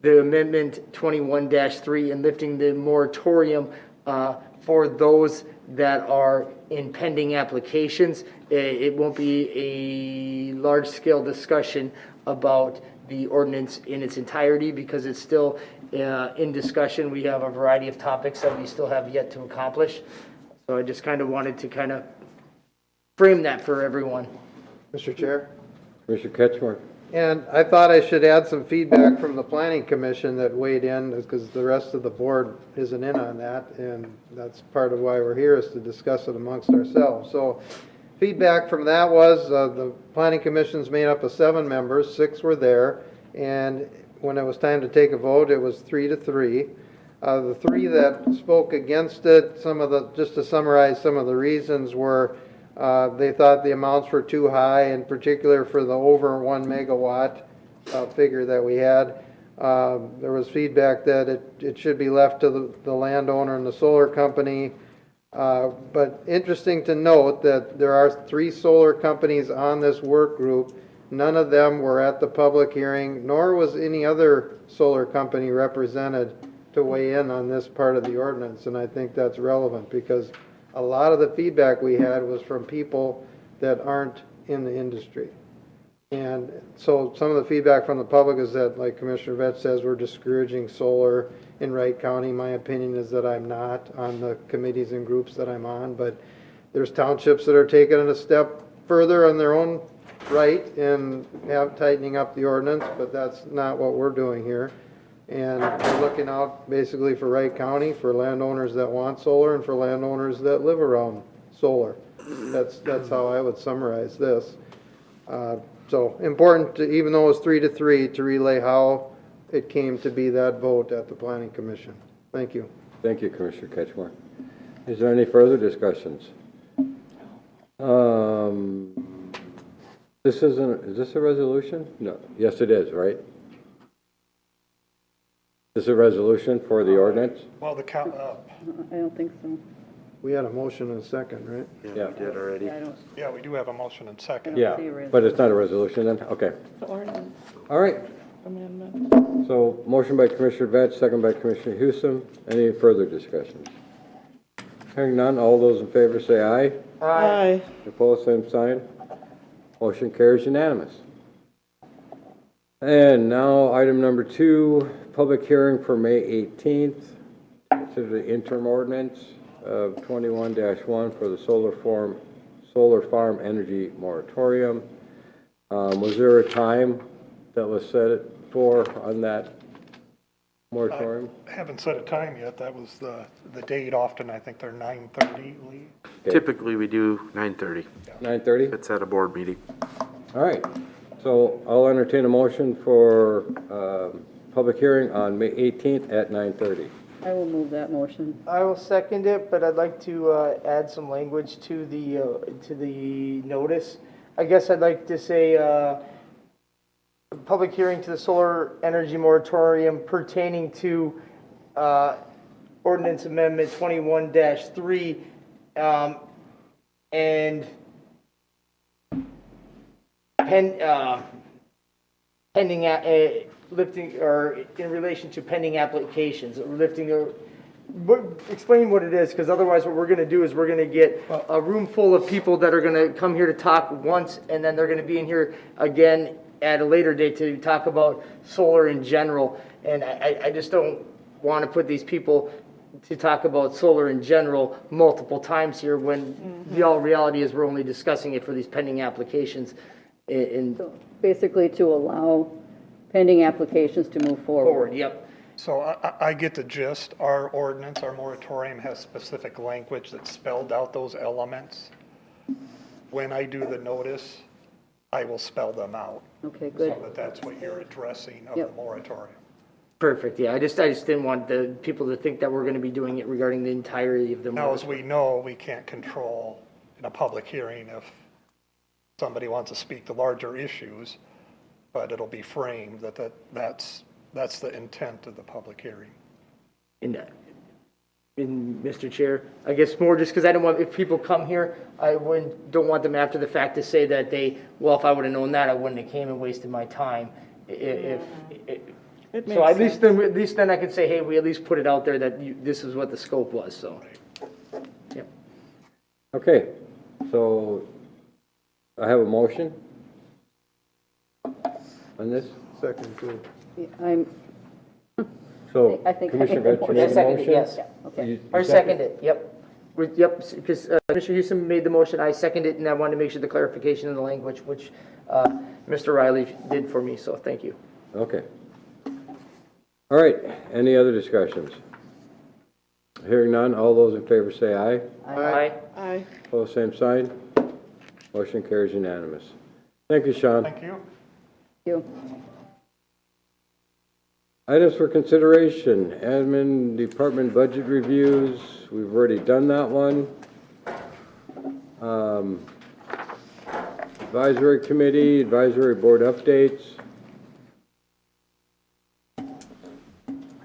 Speaker 2: the amendment 21-3 and lifting the moratorium for those that are in pending applications. It won't be a large-scale discussion about the ordinance in its entirety because it's still in discussion. We have a variety of topics that we still have yet to accomplish. So I just kind of wanted to frame that for everyone.
Speaker 4: Mr. Chair?
Speaker 1: Commissioner Ketchmark.
Speaker 4: And I thought I should add some feedback from the planning commission that weighed in, because the rest of the board isn't in on that, and that's part of why we're here, is to discuss it amongst ourselves. So feedback from that was, the planning commission's made up of 7 members, 6 were there, and when it was time to take a vote, it was 3-3. The three that spoke against it, just to summarize some of the reasons were, they thought the amounts were too high, in particular for the over 1 megawatt figure that we had. There was feedback that it should be left to the landowner and the solar company. But interesting to note that there are 3 solar companies on this work group. None of them were at the public hearing, nor was any other solar company represented to weigh in on this part of the ordinance. And I think that's relevant because a lot of the feedback we had was from people that aren't in the industry. And so some of the feedback from the public is that, like Commissioner Vetch says, we're discouraging solar in Wright County. My opinion is that I'm not on the committees and groups that I'm on, but there's townships that are taking it a step further on their own right and tightening up the ordinance, but that's not what we're doing here. And we're looking out basically for Wright County, for landowners that want solar and for landowners that live around solar. That's how I would summarize this. So important, even though it was 3-3, to relay how it came to be that vote at the Planning Commission. Thank you.
Speaker 1: Thank you, Commissioner Ketchmark. Is there any further discussions? Is this a resolution? No. Yes, it is, right? Is this a resolution for the ordinance?
Speaker 12: Well,
Speaker 3: I don't think so.
Speaker 4: We had a motion and a second, right?
Speaker 1: Yeah.
Speaker 5: We did already.
Speaker 12: yeah, we do have a motion and second.
Speaker 1: Yeah, but it's not a resolution then? Okay.
Speaker 8: The ordinance
Speaker 1: All right.
Speaker 8: amendment.
Speaker 1: So motion by Commissioner Vetch, second by Commissioner Houston. Any further discussions? Hearing none, all those in favor say aye.
Speaker 8: Aye.
Speaker 1: Opposed, same sign. Motion carries unanimous. And now, item number 2, public hearing for May 18th. Consider the interim ordinance of 21-1 for the solar farm energy moratorium. Was there a time that was set for on that moratorium?
Speaker 12: I haven't set a time yet. That was the date. Often, I think they're 9:30, Lee.
Speaker 1: Okay.
Speaker 5: Typically, we do 9:30.
Speaker 1: 9:30?
Speaker 5: It's at a board meeting.
Speaker 1: All right. So I'll entertain a motion for public hearing on May 18th at 9:30.
Speaker 3: I will move that motion.
Speaker 2: I will second it, but I'd like to add some language to the notice. I guess I'd like to say, public hearing to the solar energy moratorium pertaining to ordinance amendment 21-3, and pending lifting, or in relation to pending applications, explain what it is, because otherwise what we're going to do is we're going to get a room full of people that are going to come here to talk once, and then they're going to be in here again at a later date to talk about solar in general. And I just don't want to put these people to talk about solar in general multiple times here when the all reality is we're only discussing it for these pending applications.
Speaker 3: So basically to allow pending applications to move forward.
Speaker 2: Yep.
Speaker 12: So I get the gist. Our ordinance, our moratorium has specific language that spelled out those elements. When I do the notice, I will spell them out.
Speaker 3: Okay, good.
Speaker 12: So that's what you're addressing of
Speaker 3: Yep.
Speaker 12: the moratorium.
Speaker 2: Perfect, yeah, I just didn't want the people to think that we're gonna be doing it regarding the entirety of the.
Speaker 12: Now, as we know, we can't control in a public hearing if somebody wants to speak to larger issues, but it'll be framed that's the intent of the public hearing.
Speaker 2: In Mr. Chair, I guess more just because I don't want, if people come here, don't want them after the fact to say that if I would have known that, I wouldn't have came and wasted my time. So at least then I can say, hey, we at least put it out there that this is what the scope was, so. Yep.
Speaker 1: Okay, so I have a motion on this.
Speaker 4: Second, too.
Speaker 1: So
Speaker 3: I think I
Speaker 1: Commissioner
Speaker 3: made
Speaker 1: Vetch
Speaker 3: the
Speaker 1: made
Speaker 2: I
Speaker 1: the
Speaker 2: seconded it,
Speaker 1: motion?
Speaker 2: yes.
Speaker 3: Okay.
Speaker 1: You
Speaker 2: Or second it, yep. Yep, because Commissioner Houston made the motion, I seconded it, and I wanted to make sure the clarification in the language, which Mr. Riley did for me, so thank you.
Speaker 1: Okay. All right, any other discussions? Hearing none, all those in favor say aye.
Speaker 2: Aye.
Speaker 8: Aye.
Speaker 1: Opposed, same sign. Motion carries unanimous. Thank you, Sean.
Speaker 12: Thank you.
Speaker 3: You.
Speaker 1: Items for consideration, admin department budget reviews, we've already done that one. Advisory committee, advisory board updates.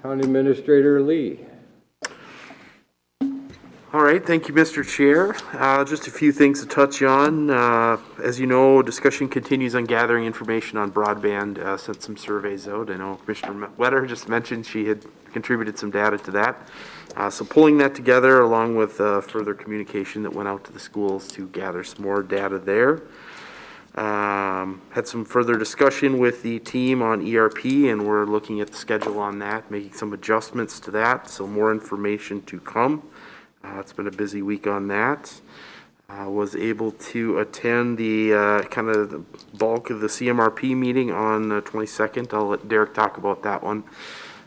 Speaker 1: County Administrator Lee.
Speaker 5: All right, thank you, Mr. Chair. Just a few things to touch on. As you know, discussion continues on gathering information on broadband. Sent some surveys out. I know Commissioner Wetter just mentioned she had contributed some data to that. So pulling that together along with further communication that went out to the schools to gather some more data there. Had some further discussion with the team on ERP, and we're looking at the schedule on that, making some adjustments to that, so more information to come. It's been a busy week on that. Was able to attend the kind of the bulk of the CMRP meeting on the 22nd. I'll let Derek talk about that one.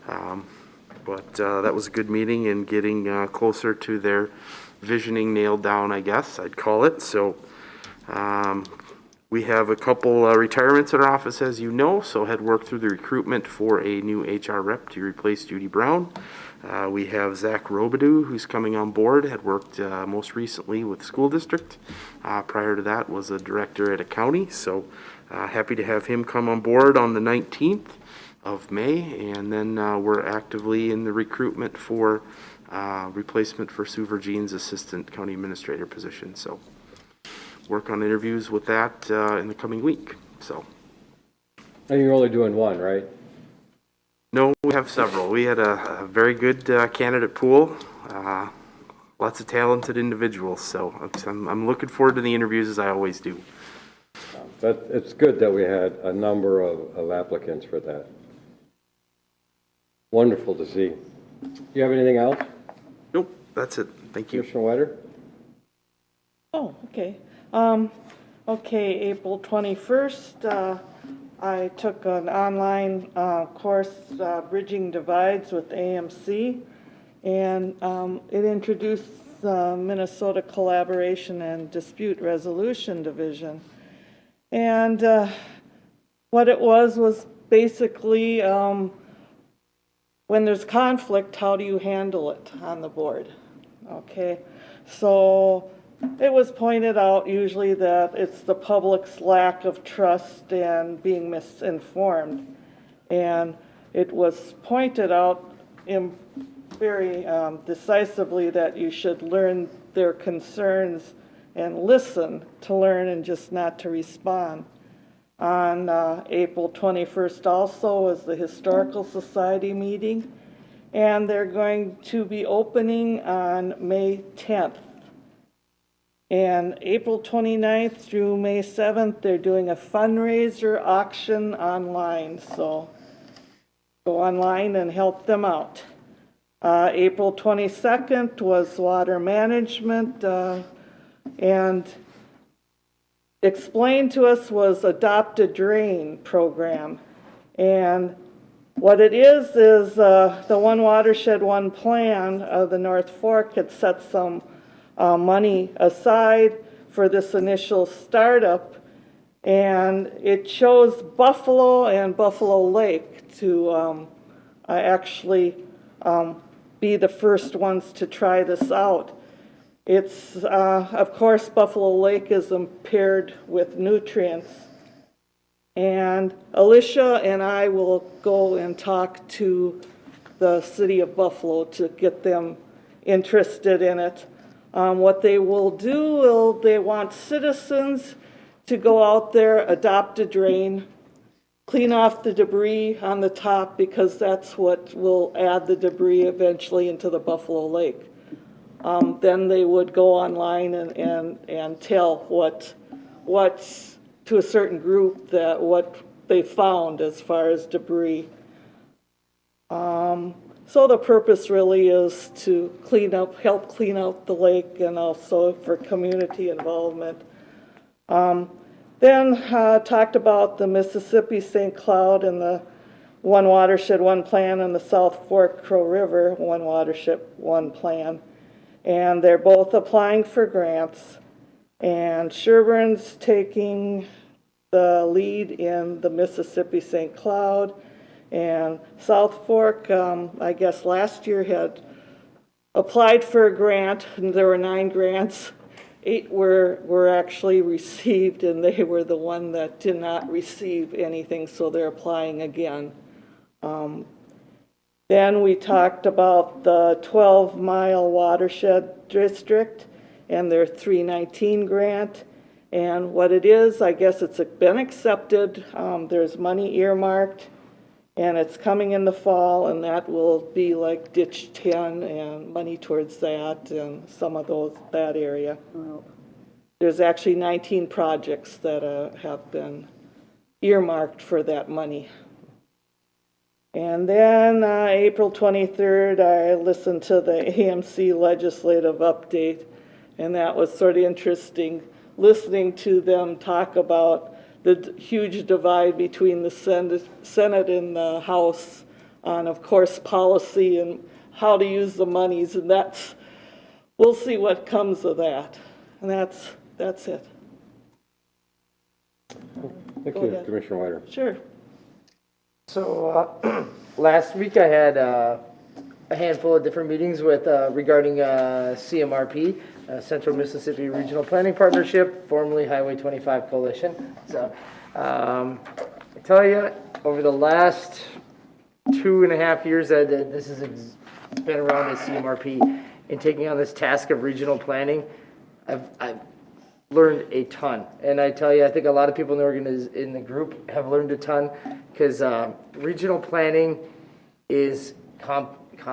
Speaker 5: But that was a good meeting and getting closer to their visioning nailed down, I guess I'd call it. So we have a couple retirements at our office, as you know, so had worked through the recruitment for a new HR rep to replace Judy Brown. We have Zach Robidoux, who's coming on board, had worked most recently with the school district. Prior to that was a director at a county, so happy to have him come on board on the 19th of May, and then we're actively in the recruitment for replacement for Sue Virgine's assistant county administrator position, so work on interviews with that in the coming week. So,
Speaker 1: And you're only doing one, right?
Speaker 5: no, we have several. We had a very good candidate pool, lots of talented individuals. So I'm looking forward to the interviews, as I always do.
Speaker 1: But it's good that we had a number of applicants for that. Wonderful to see. Do you have anything else,
Speaker 5: Nope, that's it. Thank you.
Speaker 1: Commissioner Wetter?
Speaker 8: Oh, okay. Okay, April 21st, I took an online course, Bridging Divides with AMC, and it introduced the Minnesota Collaboration and Dispute Resolution Division. And what it was basically when there's conflict, how do you handle it on the board? Okay, so it was pointed out usually that it's the public's lack of trust and being misinformed. And it was pointed out very decisively that you should learn their concerns and listen to learn and just not to respond. On April 21st also was the Historical Society meeting, and they're going to be opening on May 10th. And April 29th through May 7th, they're doing a fundraiser auction online. So go online and help them out. April 22nd was water management, and explained to us was Adopt a Drain program. And what it is the One Watershed, One Plan of the North Fork had set some money aside for this initial startup, and it chose Buffalo and Buffalo Lake to actually be the first ones to try this out. It's, of course, Buffalo Lake is impaired with nutrients, and Alicia and I will go and talk to the city of Buffalo to get them interested in it. What they will do, they want citizens to go out there, adopt a drain, clean off the debris on the top, because that's what will add the debris eventually into the Buffalo Lake. Then they would go online and tell what's to a certain group that what they found as far as debris. So the purpose really is to help clean up the lake, and also for community involvement. Then talked about the Mississippi St. Cloud and the One Watershed, One Plan, and the South Fork Crow River One Watershed, One Plan. And they're both applying for grants. And Sherburne's taking the lead in the Mississippi St. Cloud, And South Fork, I guess last year had applied for a grant, and there were 9 grants. 8 were actually received, and they were the one that did not receive anything, so they're applying again. Then we talked about the 12-mile watershed district and their 319 grant. And what it is, I guess it's been accepted. There's money earmarked, and it's coming in the fall, and that will be like ditch 10 and money towards that and some of that area. There's actually 19 projects that have been earmarked for that money. And then April 23rd, I listened to the AMC legislative update, and that was sort of interesting, listening to them talk about the huge divide between the Senate and the House on, of course, policy and how to use the monies, and we'll see what comes of that. And that's it.
Speaker 1: Thank
Speaker 8: Go
Speaker 1: you,
Speaker 8: ahead.
Speaker 1: Commissioner Whiter.
Speaker 8: Sure.
Speaker 2: So last week I had a handful of different meetings with regarding CMRP, Central Mississippi Regional Planning Partnership, formerly Highway 25 Coalition. So I tell you, over the last 2.5 years that this has been around as CMRP and taking on this task of regional planning, I've learned a ton. And I tell you, I think a lot of people in the group have learned a ton, because regional planning is complex.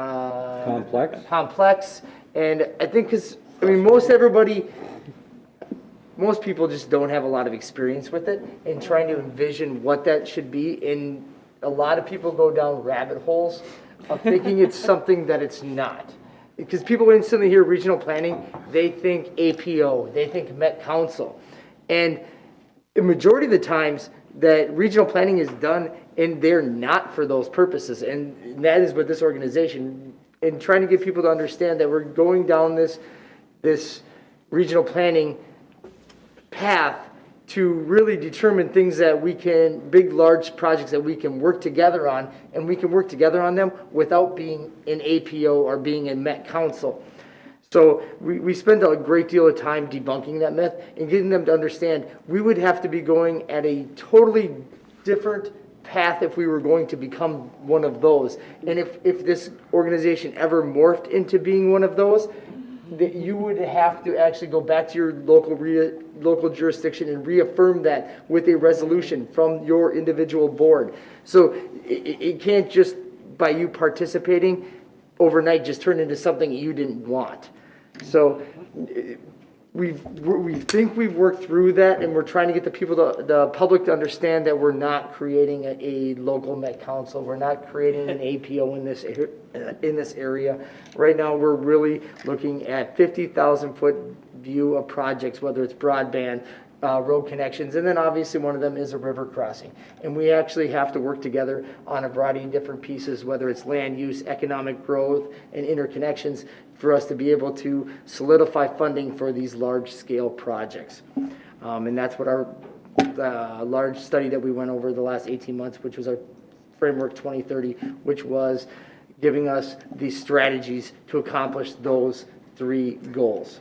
Speaker 2: And I think most people just don't have a lot of experience with it and trying to envision what that should be. And a lot of people go down rabbit holes of thinking it's something that it's not. Because people instantly hear regional planning, they think APO, they think Met Council. And the majority of the times that regional planning is done, and they're not for those purposes. And that is what this organization, and trying to get people to understand that we're going down this regional planning path to really determine things that we can, big, large projects that we can work together on, and we can work together on them without being in APO or being in Met Council. So we spend a great deal of time debunking that myth and getting them to understand we would have to be going at a totally different path if we were going to become one of those. And if this organization ever morphed into being one of those, that you would have to actually go back to your local jurisdiction and reaffirm that with a resolution from your individual board. So it can't just, by you participating, overnight just turn into something you didn't want. So we think we've worked through that, and we're trying to get the public to understand that we're not creating a local Met Council. We're not creating an APO in this area. Right now, we're really looking at 50,000 foot view of projects, whether it's broadband, road connections, and then obviously one of them is a river crossing. And we actually have to work together on a variety of different pieces, whether it's land use, economic growth, and interconnections, for us to be able to solidify funding for these large scale projects. And that's what our large study that we went over the last 18 months, which was our Framework 2030, which was giving us the strategies to accomplish those 3 goals.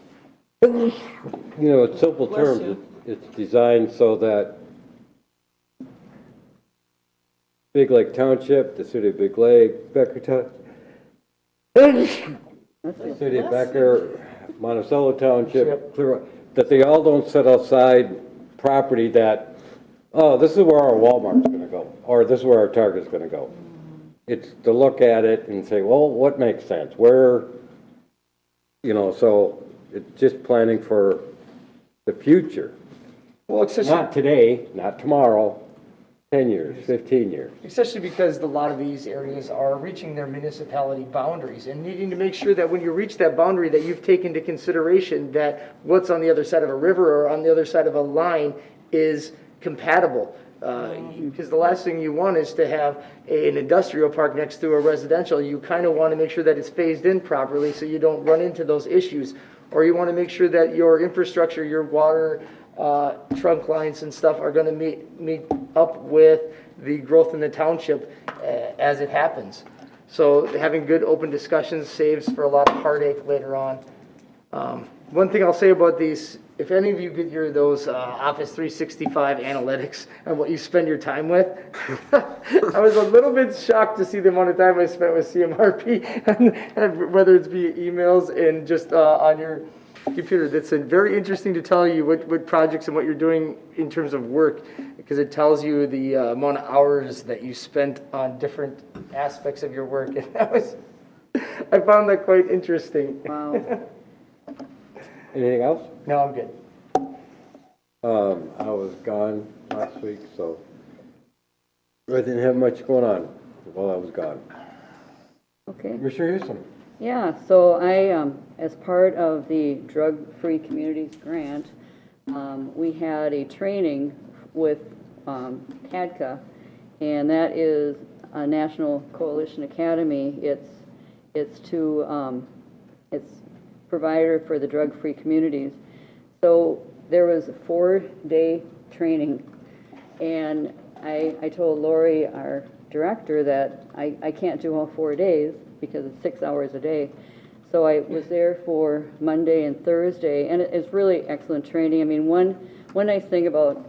Speaker 1: You know, in simple terms, it's designed so that Big Lake Township, the city of Big Lake, Becker Township, the city of Becker, Monticello Township, that they all don't set aside property that, oh, this is where our Walmart's going to go, or this is where our Target's going to go. It's to look at it and say, well, what makes sense? Where, so it's just planning for the future.
Speaker 2: Well,
Speaker 1: Not today, not tomorrow, 10 years, 15 years.
Speaker 2: especially because a lot of these areas are reaching their municipality boundaries and needing to make sure that when you reach that boundary that you've taken into consideration that what's on the other side of a river or on the other side of a line is compatible. Because the last thing you want is to have an industrial park next to a residential. You kind of want to make sure that it's phased in properly so you don't run into those issues. Or you want to make sure that your infrastructure, your water, trunk lines and stuff are gonna meet up with the growth in the township as it happens. So having good open discussions saves for a lot of heartache later on. One thing I'll say about these, if any of you get those Office 365 analytics and what you spend your time with, I was a little bit shocked to see the amount of time I spent with CMRP, and whether it's via emails and just on your computer. That's very interesting to tell you what projects and what you're doing in terms of work, because it tells you the amount of hours that you spent on different aspects of your work. And I found that quite interesting.
Speaker 3: Wow.
Speaker 1: Anything else?
Speaker 2: No, I'm good.
Speaker 1: I was gone last week, so I didn't have much going on while I was gone.
Speaker 3: Okay.
Speaker 1: Commissioner Houston.
Speaker 3: Yeah, so I, as part of the Drug-Free Communities Grant, we had a training with CADCA, and that is a National Coalition Academy. It's provider for the drug-free communities. So there was a 4-day training, and I told Lori, our director, that I can't do all 4 days because it's 6 hours a day. So I was there for Monday and Thursday, and it's really excellent training. I mean, one nice thing about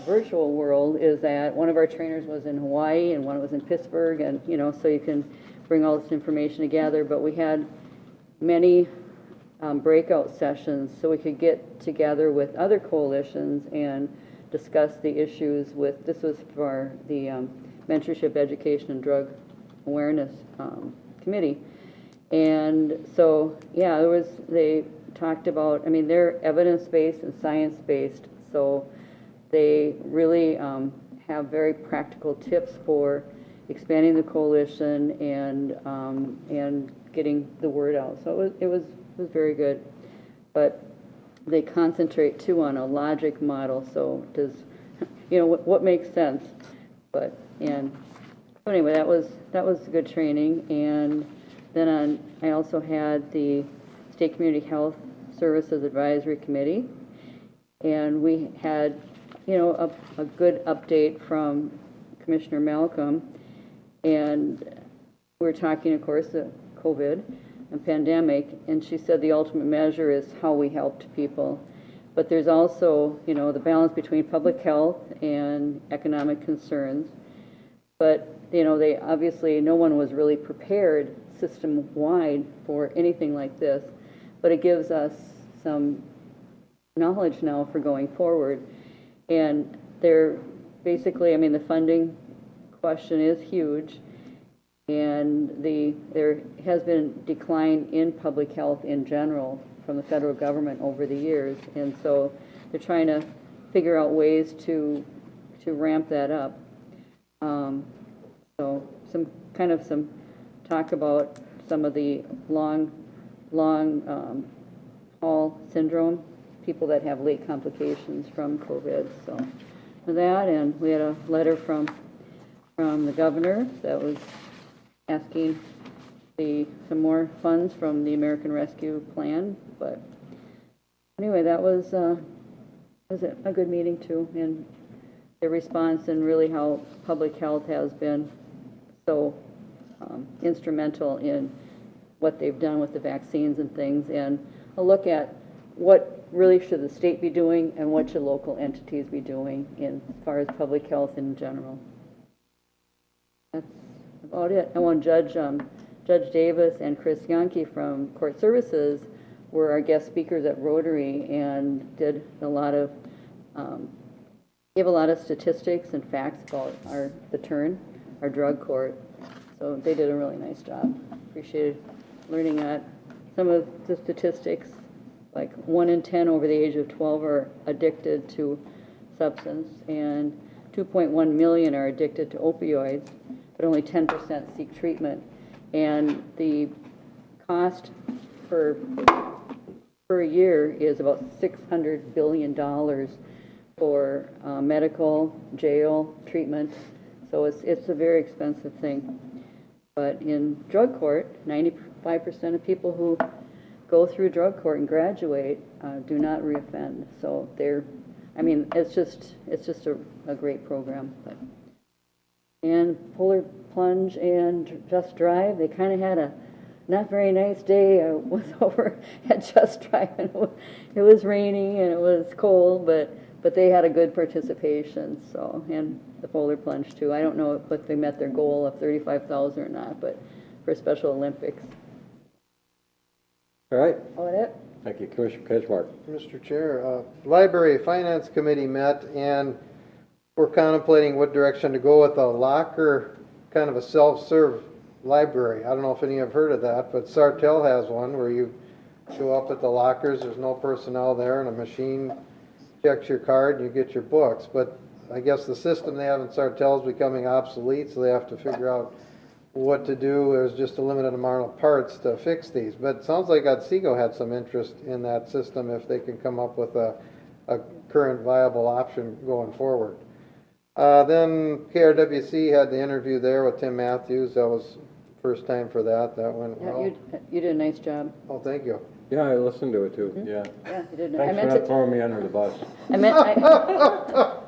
Speaker 3: virtual world is that one of our trainers was in Hawaii and one was in Pittsburgh, and so you can bring all this information together. But we had many breakout sessions so we could get together with other coalitions and discuss the issues with, this was for the Mentorship, Education, and Drug Awareness Committee. And so, yeah, they talked about, I mean, they're evidence-based and science-based, so they really have very practical tips for expanding the coalition and getting the word out. So it was very good. But they concentrate too on a logic model, so does, what makes sense. But, and so anyway, that was good training. And then I also had the State Community Health Services Advisory Committee, and we had, a good update from Commissioner Malcolm, and we're talking, of course, the COVID and pandemic, and she said the ultimate measure is how we helped people. But there's also, the balance between public health and economic concerns. But, they obviously, no one was really prepared system-wide for anything like this, but it gives us some knowledge now for going forward. And they're basically, I mean, the funding question is huge, and there has been decline in public health in general from the federal government over the years, and so they're trying to figure out ways to ramp that up. So some talk about some of the long haul syndrome, people that have late complications from COVID. So for that, and we had a letter from the governor that was asking some more funds from the American Rescue Plan. But anyway, that was a good meeting too, and their response and really how public health has been so instrumental in what they've done with the vaccines and things, and a look at what really should the state be doing and what should local entities be doing as far as public health in general. That's about it. And when Judge Davis and Chris Yankee from Court Services were our guest speakers at Rotary and did a lot of gave a lot of statistics and facts about our drug court. So they did a really nice job. Appreciated learning that. Some of the statistics, like 1 in 10 over the age of 12 are addicted to substance, and 2.1 million are addicted to opioids, but only 10% seek treatment. And the cost per year is about $600 billion for medical, jail, treatment. So it's a very expensive thing. But in drug court, 95% of people who go through drug court and graduate do not reoffend. So I mean, it's just a great program. But. And Polar Plunge and Just Drive, they kind of had a not very nice day. I was over at Just Drive, and it was rainy and it was cold, but they had a good participation. So, and the Polar Plunge too. I don't know if they met their goal of 35,000 or not, but for Special Olympics.
Speaker 1: All right,
Speaker 3: Oh, that?
Speaker 1: thank you, Commissioner Ketchmark.
Speaker 4: Mr. Chair, Library Finance Committee met and we're contemplating what direction to go with a locker, kind of a self-serve library. I don't know if any have heard of that, but Sartell has one where you show up at the lockers, there's no personnel there, and a machine checks your card and you get your books. But I guess the system they have in Sartell is becoming obsolete, so they have to figure out what to do. There's just a limited amount of parts to fix these. But it sounds like Otsego had some interest in that system if they can come up with a current viable option going forward. Then KRWC had the interview there with Tim Matthews. That was first time for that. That went
Speaker 3: Yeah,
Speaker 4: well.
Speaker 3: you did a nice job.
Speaker 4: Oh, thank you.
Speaker 1: Yeah, I listened to it too, yeah.
Speaker 3: Yeah, you did.
Speaker 1: Thanks for not throwing me under the bus.
Speaker 3: I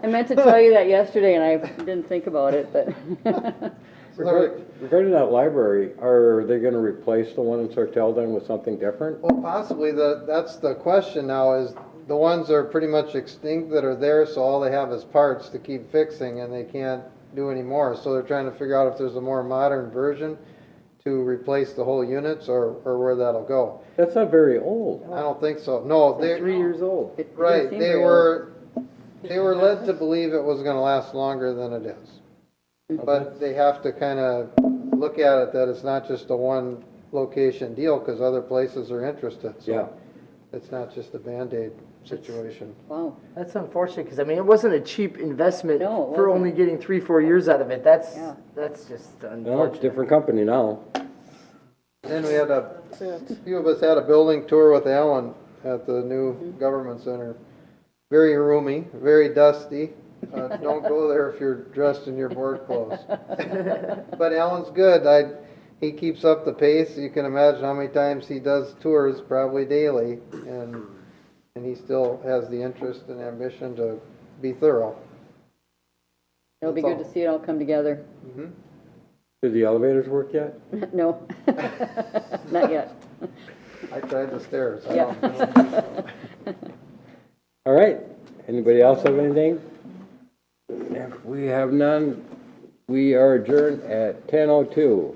Speaker 3: meant to tell you that yesterday, and I didn't think about it, but.
Speaker 1: Regarding that library, are they gonna replace the one in Sartell then with something different?
Speaker 4: Well, possibly. That's the question now is the ones are pretty much extinct that are there, so all they have is parts to keep fixing and they can't do any more. So they're trying to figure out if there's a more modern version to replace the whole units or where that'll go.
Speaker 1: That's not very old.
Speaker 4: I don't think so. No, they're
Speaker 1: 3 years old.
Speaker 4: right. They were led to believe it was gonna last longer than it is. But they have to kind of look at it that it's not just a one location deal because other places are interested. So
Speaker 1: Yeah.
Speaker 4: it's not just a Band-Aid situation.
Speaker 3: Wow.
Speaker 2: That's unfortunate, because I mean, it wasn't a cheap investment
Speaker 3: No, it
Speaker 2: for
Speaker 3: wasn't.
Speaker 2: only getting 3-4 years out of it. That's just
Speaker 1: Well, it's a
Speaker 2: unfortunate.
Speaker 1: different company now.
Speaker 4: Then we had a few of us had a building tour with Alan at the new government center. Very roomy, very dusty. Don't go there if you're dressed in your board clothes. But Alan's good. He keeps up the pace. You can imagine how many times he does tours, probably daily, and he still has the interest and ambition to be thorough.
Speaker 3: It'll be
Speaker 4: That's
Speaker 3: good
Speaker 4: all.
Speaker 3: to see it all come together.
Speaker 1: Did the elevators work yet?
Speaker 3: No, not yet.
Speaker 4: I tried the stairs. I
Speaker 3: Yeah.
Speaker 4: don't know.
Speaker 1: All right, anybody else have anything? If we have none, we are adjourned at 10:02.